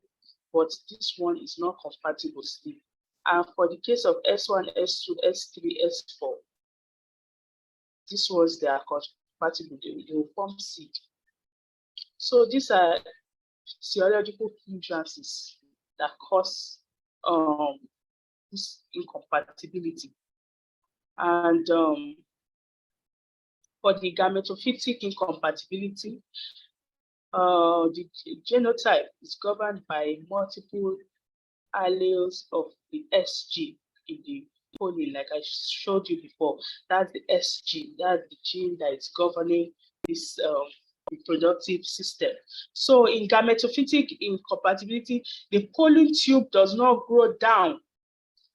but this one is not compatible still. And for the case of S1, S2, S3, S4, these ones, they are compatible, they will form seed. So these are physiological hindrances that cause this incompatibility. And for the gametophytic incompatibility, the genotype is governed by multiple alleles of the SG in the pollen, like I showed you before. That's the SG, that's the gene that is governing this reproductive system. So in gametophytic incompatibility, the pollen tube does not grow down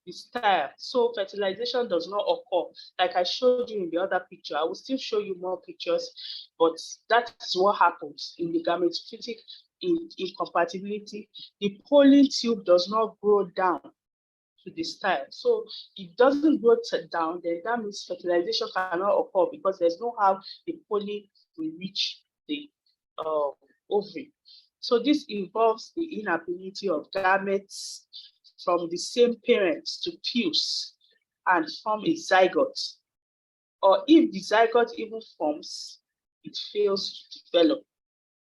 the style, so fertilization does not occur. Like I showed you in the other picture, I will still show you more pictures, but that is what happens in the gametophytic incompatibility. The pollen tube does not grow down to the style. So if it doesn't grow down, then that means fertilization cannot occur because there's no how the pollen will reach the ovary. So this involves the inability of gametes from the same parents to fuse and form a zygote. Or if the zygote even forms, it fails to develop.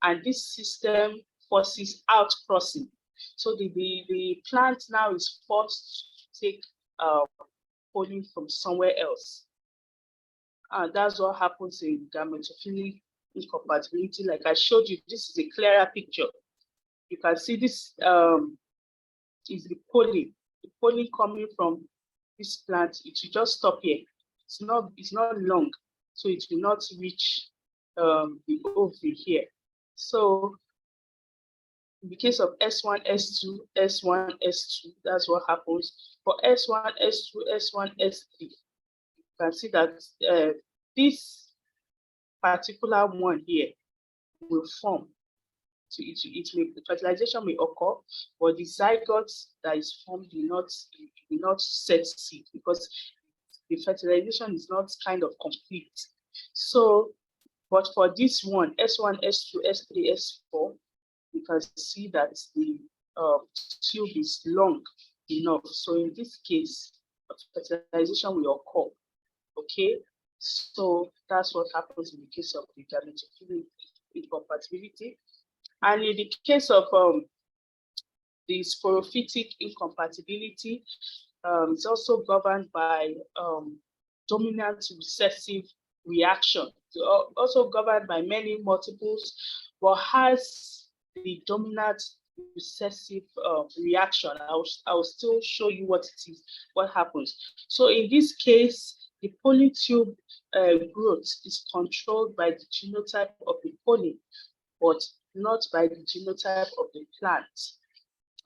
And this system forces outcrossing. So the plant now is forced to take pollen from somewhere else. And that's what happens in gametophilic incompatibility. Like I showed you, this is a clearer picture. You can see this is the pollen. The pollen coming from this plant, it will just stop here. It's not long, so it will not reach the ovary here. So in the case of S1, S2, S1, S2, that's what happens. For S1, S2, S1, S3, you can see that this particular one here will form. So the fertilization may occur, but the zygote that is formed will not set seed because the fertilization is not kind of complete. So, but for this one, S1, S2, S3, S4, you can see that the tube is long enough. So in this case, fertilization will occur. Okay, so that's what happens in the case of the gametophytic incompatibility. And in the case of the sporophytic incompatibility, It's also governed by dominant recessive reaction. Also governed by many multiples, but has the dominant recessive reaction. I'll still show you what it is, what happens. So in this case, the pollen tube growth is controlled by the genotype of the pollen, but not by the genotype of the plant,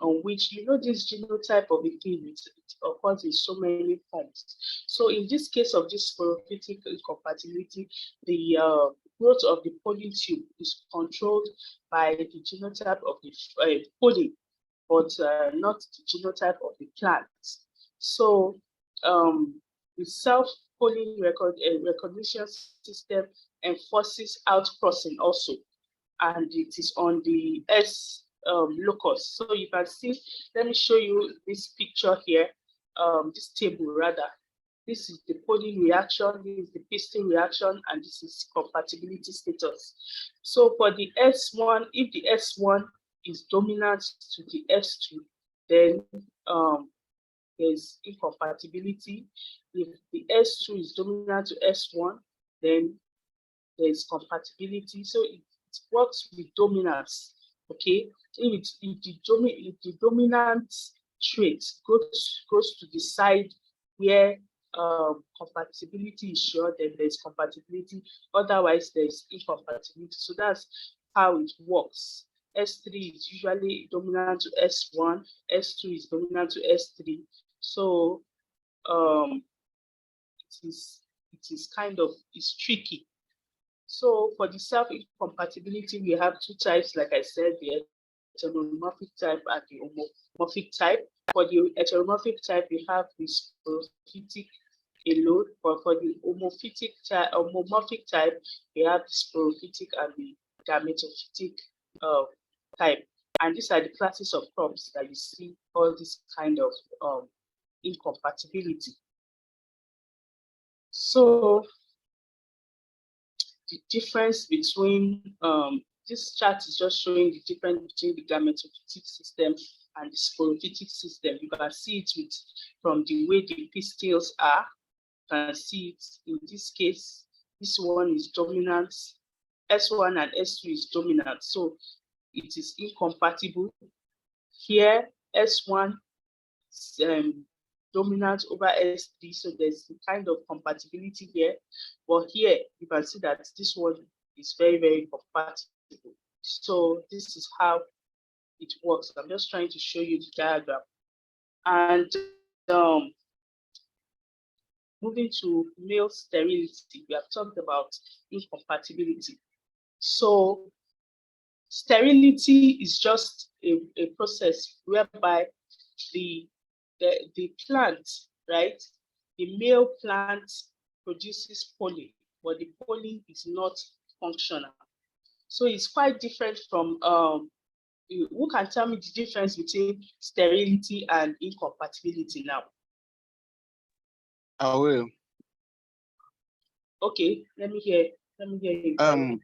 on which, this genotype of a thing, it occurs in so many forms. So in this case of this sporophytic incompatibility, the growth of the pollen tube is controlled by the genotype of the pollen, but not the genotype of the plant. So the self-pollen recognition system enforces outcrossing also, and it is on the S locus. So you can see, let me show you this picture here, this table rather. This is the pollen reaction, this is the pistil reaction, and this is compatibility status. So for the S1, if the S1 is dominant to the S2, then there's incompatibility. If the S2 is dominant to S1, then there's compatibility. So it works with dominance. Okay, if the dominant trait goes to the side where compatibility is sure, then there's compatibility. Otherwise, there's incompatibility. So that's how it works. S3 is usually dominant to S1. S2 is dominant to S3. So it is kind of, it's tricky. So for the self-incompatibility, we have two types, like I said, the heteromorphic type and the homomorphic type. For the heteromorphic type, we have the sporophytic alone, but for the homomorphic type, we have the sporophytic and the gametophytic type. And these are the classes of crops that you see all this kind of incompatibility. So the difference between, this chart is just showing the difference between the gametophytic system and the sporophytic system. You can see it from the way the pistils are. You can see it in this case. This one is dominant. S1 and S2 is dominant. So it is incompatible. Here, S1 is dominant over S3, so there's a kind of compatibility here. But here, you can see that this one is very, very compatible. So this is how it works. I'm just trying to show you the diagram. And moving to male sterility, we have talked about incompatibility. So sterility is just a process whereby the plant, right? The male plant produces pollen, but the pollen is not functional. So it's quite different from, who can tell me the difference between sterility and incompatibility now? I will. Okay, let me hear you.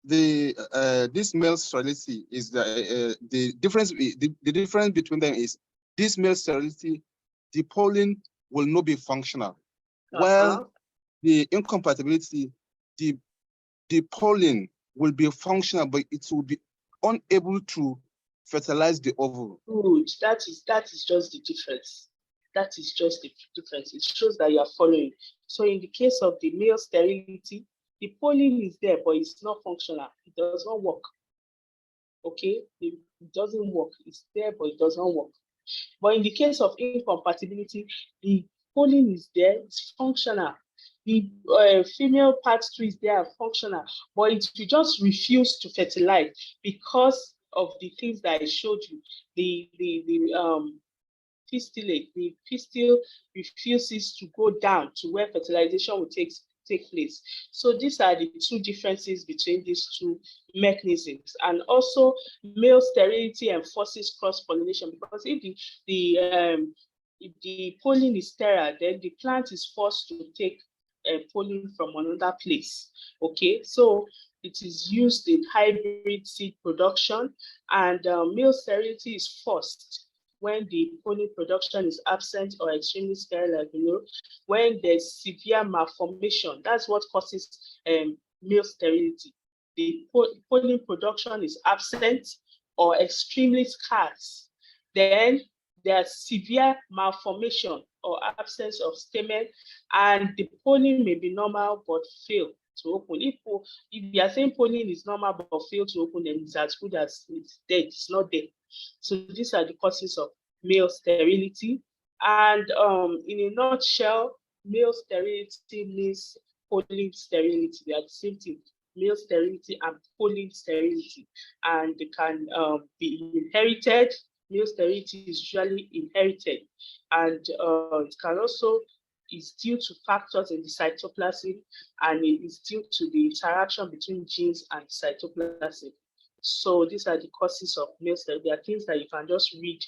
This male sterility is the difference. The difference between them is this male sterility, the pollen will not be functional, while the incompatibility, the pollen will be functional, but it will be unable to fertilize the ovule. Good. That is just the difference. That is just the difference. It shows that you are following. So in the case of the male sterility, the pollen is there, but it's not functional. It does not work. Okay, it doesn't work. It's there, but it does not work. But in the case of incompatibility, the pollen is there, it's functional. The female part 2 is there, functional, but it will just refuse to fertilize because of the things that I showed you. The pistillate, the pistil refuses to go down to where fertilization will take place. So these are the two differences between these two mechanisms. And also male sterility enforces cross-pollination, because if the pollen is sterile, then the plant is forced to take pollen from another place. Okay, so it is used in hybrid seed production, and male sterility is forced when the pollen production is absent or extremely sterile, like you know, when there's severe malformation, that's what causes male sterility. The pollen production is absent or extremely scarce. Then there's severe malformation or absence of stamen, and the pollen may be normal but fail to open. If you are saying pollen is normal but fail to open, then it's as good as it's dead, it's not dead. So these are the causes of male sterility. And in a nutshell, male sterility means pollen sterility. They are the same thing, male sterility and pollen sterility. And they can be inherited. Male sterility is usually inherited. And it can also is due to factors in the cytoplasm, and it is due to the interaction between genes and cytoplasm. So these are the causes of male sterility. There are things that you can just read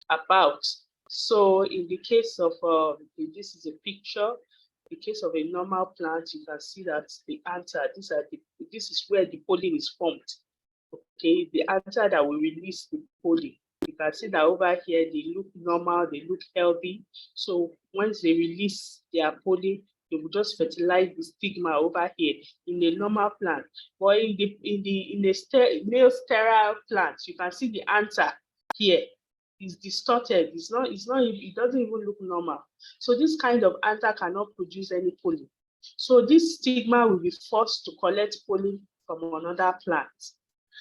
about. So in the case of, this is a picture, in the case of a normal plant, you can see that the anther, this is where the pollen is formed. Okay, the anther that will release the pollen. You can see that over here, they look normal, they look healthy. So once they release their pollen, they will just fertilize the stigma over here in a normal plant. But in a male sterile plant, you can see the anther here is distorted. It doesn't even look normal. So this kind of anther cannot produce any pollen. So this stigma will be forced to collect pollen from another plant.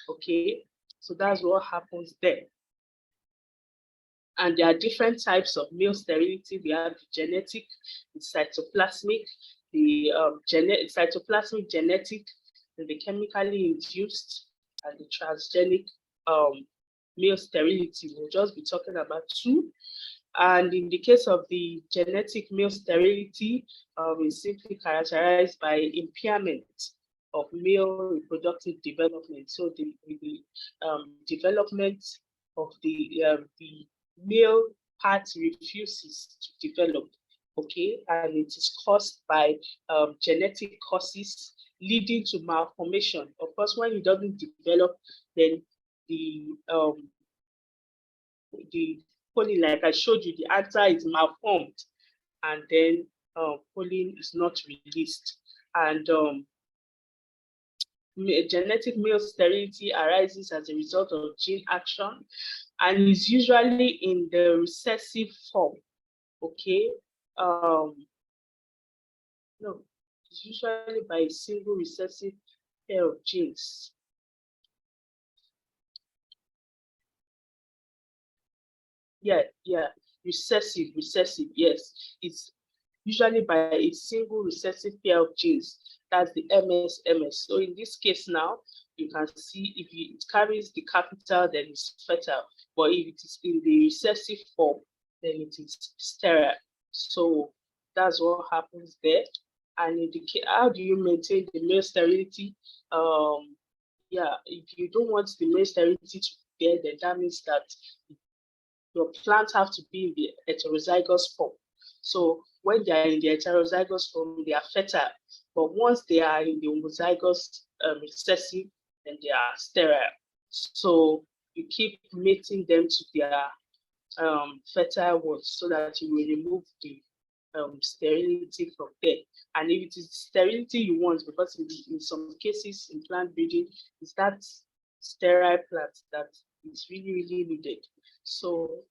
Okay, so that's what happens there. And there are different types of male sterility. We have the genetic, the cytoplasmic, the cytoplasmic genetic, and the chemically induced, and the transgenic male sterility. We'll just be talking about two. And in the case of the genetic male sterility, is simply characterized by impairment of male reproductive development. So the development of the male part refuses to develop, okay, and it is caused by genetic causes leading to malformation. Of course, when it doesn't develop, then the pollen, like I showed you, the anther is malformed, and then pollen is not released. And genetic male sterility arises as a result of gene action and is usually in the recessive form. Okay, no, it's usually by a single recessive pair of genes. Yeah, recessive, yes. It's usually by a single recessive pair of genes. That's the MS. So in this case now, you can see if it carries the capital, then it's fertile. But if it is in the recessive form, then it is sterile. So that's what happens there. And in the case, how do you maintain the male sterility? If you don't want the male sterility to be there, then that means that your plants have to be in the heterozygous form. So when they are in the heterozygous form, they are fertile. But once they are in the homozygous recessive, then they are sterile. So you keep mating them to their fertile ones so that you will remove the sterility from there. And if it is sterility you want, because in some cases in plant breeding, it's that sterile plant that is really, really needed. So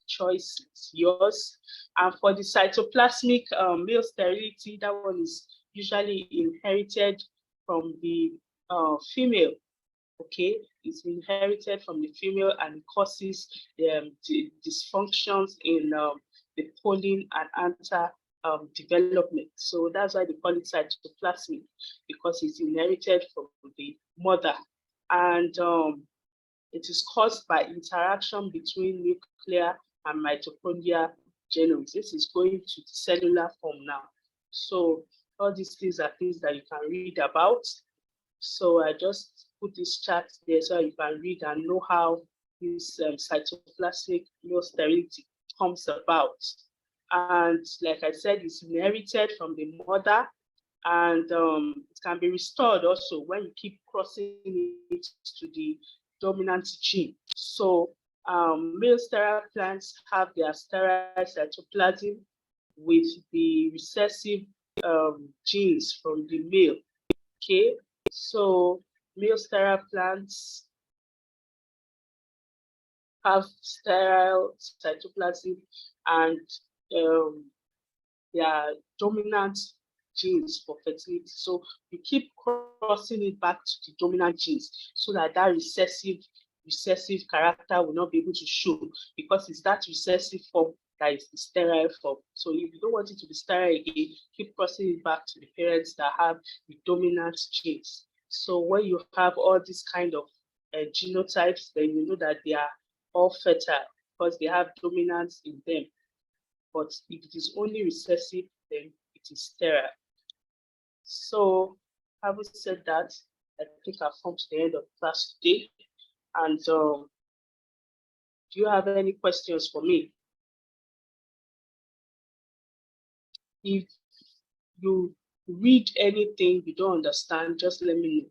choice is yours. And for the cytoplasmic male sterility, that one is usually inherited from the female. Okay, it's inherited from the female and causes dysfunctions in the pollen and anther development. So that's why they call it cytoplasmic, because it's inherited from the mother. And it is caused by interaction between nuclear and mitochondrial genomes. This is going to the cellular form now. So all these things are things that you can read about. So I just put this chart there so you can read and know how this cytoplasmic male sterility comes about. And like I said, it's inherited from the mother, and it can be restored also when you keep crossing it to the dominant gene. So Male sterile plants have their sterile cytoplasm with the recessive genes from the male. Okay, so male sterile plants have sterile cytoplasm and their dominant genes for fertility. So you keep crossing it back to the dominant genes so that recessive character will not be able to show, because it's that recessive form that is the sterile form. So if you don't want it to be sterile again, keep crossing it back to the parents that have the dominant genes. So when you have all these kind of genotypes, then you know that they are all fertile because they have dominance in them. But if it is only recessive, then it is sterile. So having said that, I think I've come to the end of class today. And do you have any questions for me? If you read anything you don't understand, just let me know.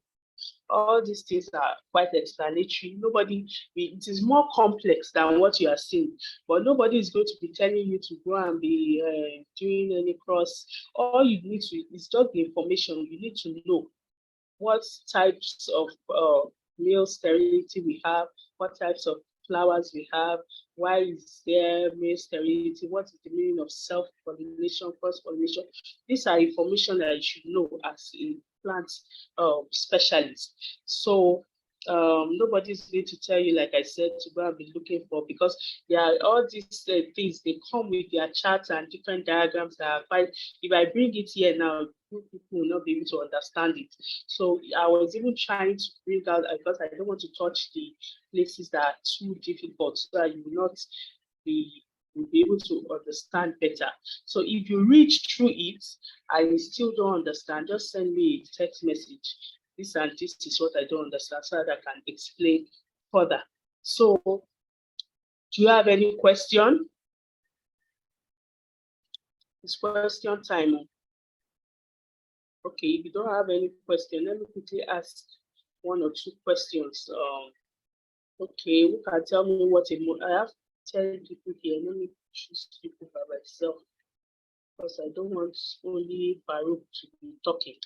All these things are quite explanatory. It is more complex than what you are seeing, but nobody is going to be telling you to go and be doing any cross. All you need to is just the information. You need to know what types of male sterility we have, what types of flowers we have, why is there male sterility, what is the meaning of self-pollination, cross-pollination. These are information that you should know as a plant specialist. So nobody's going to tell you, like I said, to go and be looking for, because all these things, they come with their charts and different diagrams that are quite, if I bring it here now, people will not be able to understand it. So I was even trying to bring out, because I don't want to touch the places that are too difficult, so that you will not be able to understand better. So if you read through it and you still don't understand, just send me a text message. This and this is what I don't understand, so that I can explain further. So do you have any question? It's question time. Okay, if you don't have any question, let me quickly ask one or two questions. Okay, who can tell me what I have 10 people here. Let me choose people by myself, because I don't want only Baruch to be talking.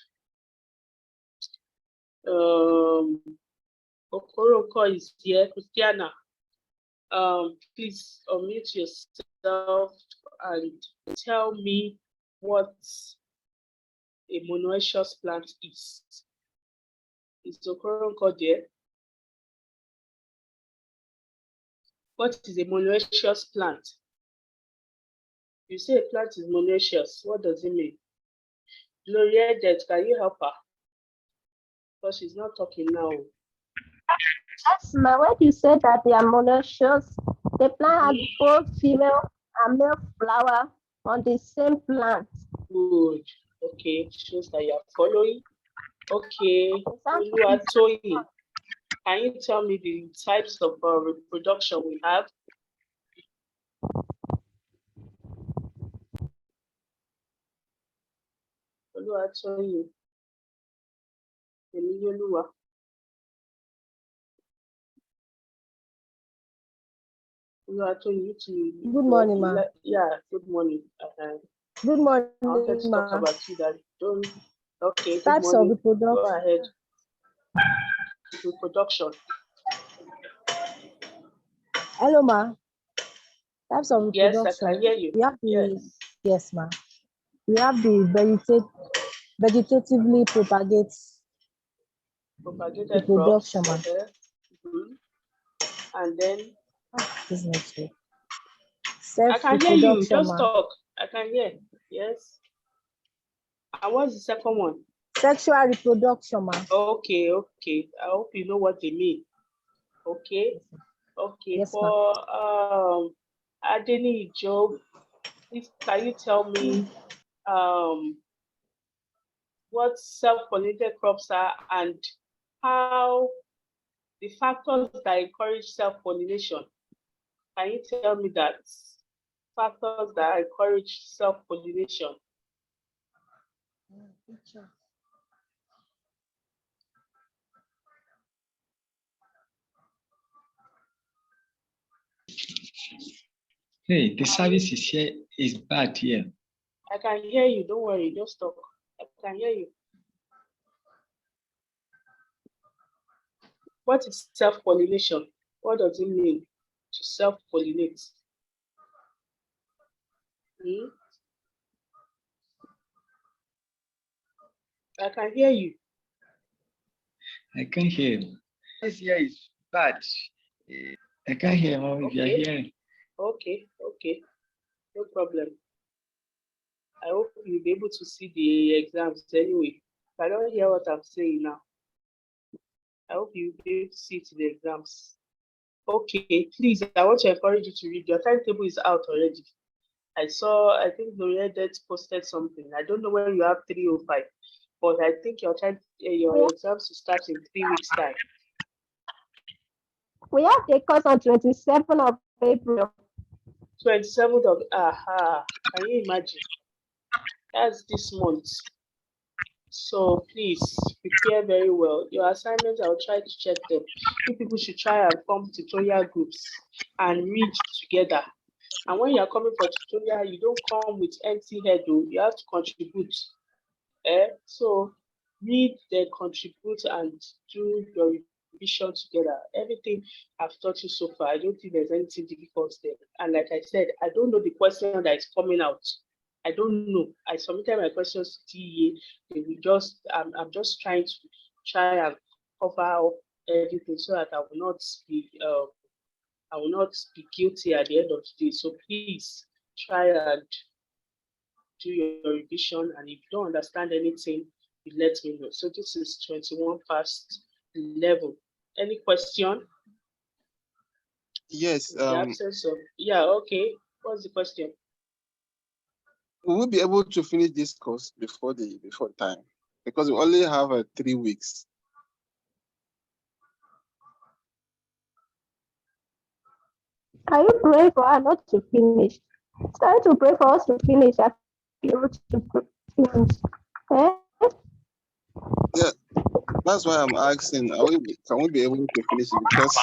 Okoroko is here. Christiana, please unmute yourself and tell me what a monoecious plant is. Is Okoroko there? What is a monoecious plant? You say a plant is monoecious. What does it mean? Gloria, can you help her? Because she's not talking now. Yes, ma. When you said that they are monoecious, the plant has both female and male flower on the same plant. Good. Okay, shows that you are following. Okay, can you tell me the types of reproduction we have? Good morning, ma. Yeah, good morning. Good morning, I wanted to talk about you that don't. Okay, good types morning. of reproduction. Go ahead. Reproduction. Hello, ma. Types of reproduction. Yes, I can hear you. We have the, yes, ma. We have the vegetatively propagated reproduction, ma. And then this next week. I can hear you. Just talk. I can hear. Yes. And what's the second one? Sexual reproduction, ma. Okay. I hope you know what they mean. Okay. Okay. Yes, for Adeni Job, please can you tell me what self-pollinated crops are and how the factors that encourage self-pollination? Can you tell me that factors that encourage self-pollination? Hey, the service is here is bad here. I can hear you. Don't worry. Just talk. I can hear you. What is self-pollination? What does it mean to self-pollinate? I can hear you. I can hear you. This here is bad. I can't hear Mom, if you're hearing. Okay. No problem. I hope you'll be able to see the exams anyway. If I don't hear what I'm saying now, I hope you'll be able to see it in the exams. Okay, please, I want to encourage you to read. Your timetable is out already. I think Loredet posted something. I don't know when you have 305, but I think your exams will start in 3 weeks' time. We have the course on 27th of April. 27th of, can you imagine? That's this month. So please prepare very well. Your assignments, I'll try to check them. You people should try and form tutorial groups and read together. And when you're coming for tutorial, you don't come with empty head, though. You have to contribute. So read, then contribute, and do your revision together. Everything I've taught you so far, I don't think there's anything difficult there. And like I said, I don't know the question that is coming out. I don't know. I submitted my questions to TEA. I'm just trying and cover up everything so that I will not be guilty at the end of the day. So please try and do your revision, and if you don't understand anything, you let me know. So this is 21 past 11. Any question? Yes. Yeah, okay. What's the question? Will we be able to finish this course before time? Because we only have 3 weeks. Are you praying for us not to finish? Start to pray for us to finish. I be able to finish. Yeah, that's why I'm asking. Can we be able to finish it? Because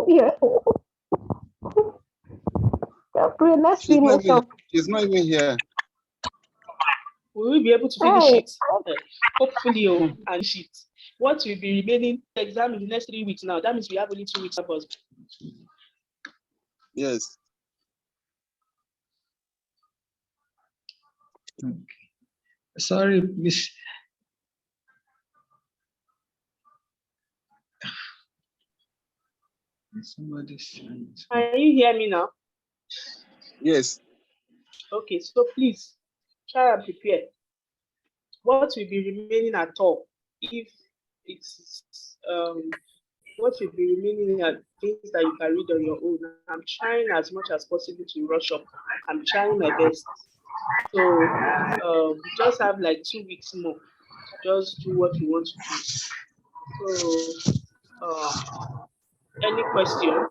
Yeah. Pray, let's finish up. She's not even here. Will we be able to finish it? Hopefully, and finish it. What will be remaining exam in the next 3 weeks now? That means we have only 2 weeks of us. Yes. Okay. Sorry, Miss. Somebody's trying to... Can you hear me now? Yes. Okay, so please try and prepare. What will be remaining at all? If it's what will be remaining are things that you can read on your own. I'm trying as much as possible to rush up. I'm trying my best. So we just have like 2 weeks more to just do what we want to do. So any question?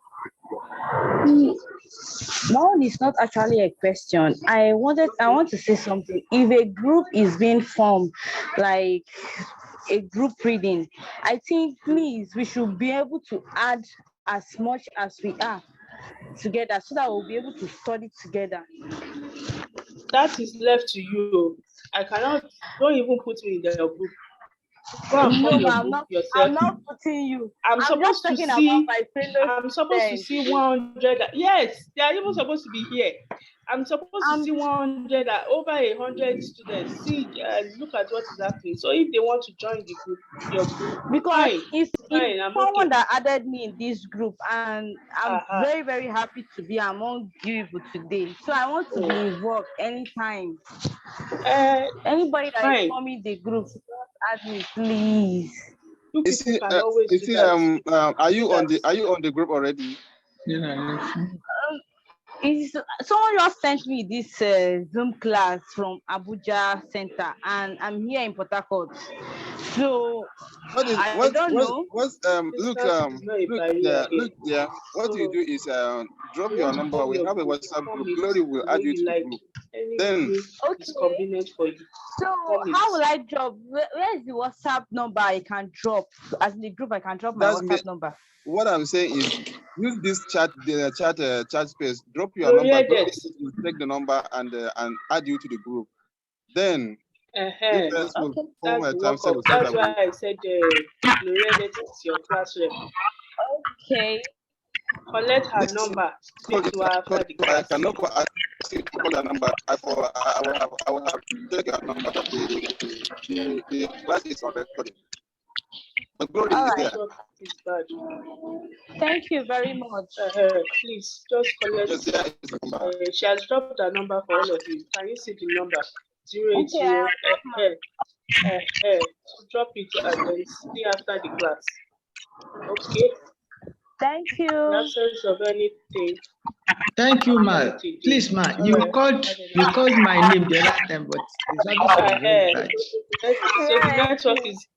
Mine is not actually a question. I want to say something. If a group is being formed, like a group reading, I think please we should be able to add as much as we are together so that we'll be able to study together. That is left to you. I cannot. Don't even put me in the group. Go and form your group yourself. I'm not putting you. I'm supposed to see. I'm supposed to students. see 100. Yes, they are even supposed to be here. I'm supposed to see 100, over 100 students. See, look at what is happening. So if they want to join the group, your group, because it's someone that added me in this group, and I'm very, very happy to be among you people today. So I want to be involved anytime. Anybody that is forming the group, add me, please. Are you on the group already? Someone just sent me this Zoom class from Abuja Center, and I'm here in Port Harcourt. So What is I what don't know. what's look Distance is not a look barrier there, here. look there. What you So do is drop you your want to number. form We your have a group, WhatsApp form group. it Glory will the add way you you to the like. group. Any Then way is Okay. convenient for you. So Form it. how will I drop? Where is the WhatsApp number I can drop? As in the group, I can drop my that's me. WhatsApp number. What I'm saying is use this chat chat space. Drop your Gloria number. det. We'll take the number and add you to the group. Then you guys will Okay. form That's a the time work set. of. That's why I said Gloria det is your class rep. Okay. Collect her This number. call Speak to her after the I class. cannot ask you to call your number. I will have to take your number. But the class is on recording. But Glory All is right. there. Network is bad. Thank you very much. Please just collect. Just there is the number. She has dropped her number for all of you. Can you see the number? 080. Drop it and then see after the class. Okay. Thank In you. absence of anything. Thank you, ma. Please, ma. You called my name the other time, but the service was very bad. So the network is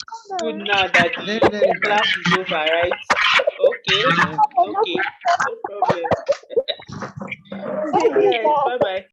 good now that Very, very the bad. class is over, right? Okay. Okay. No problem. Thank you, Bye bye.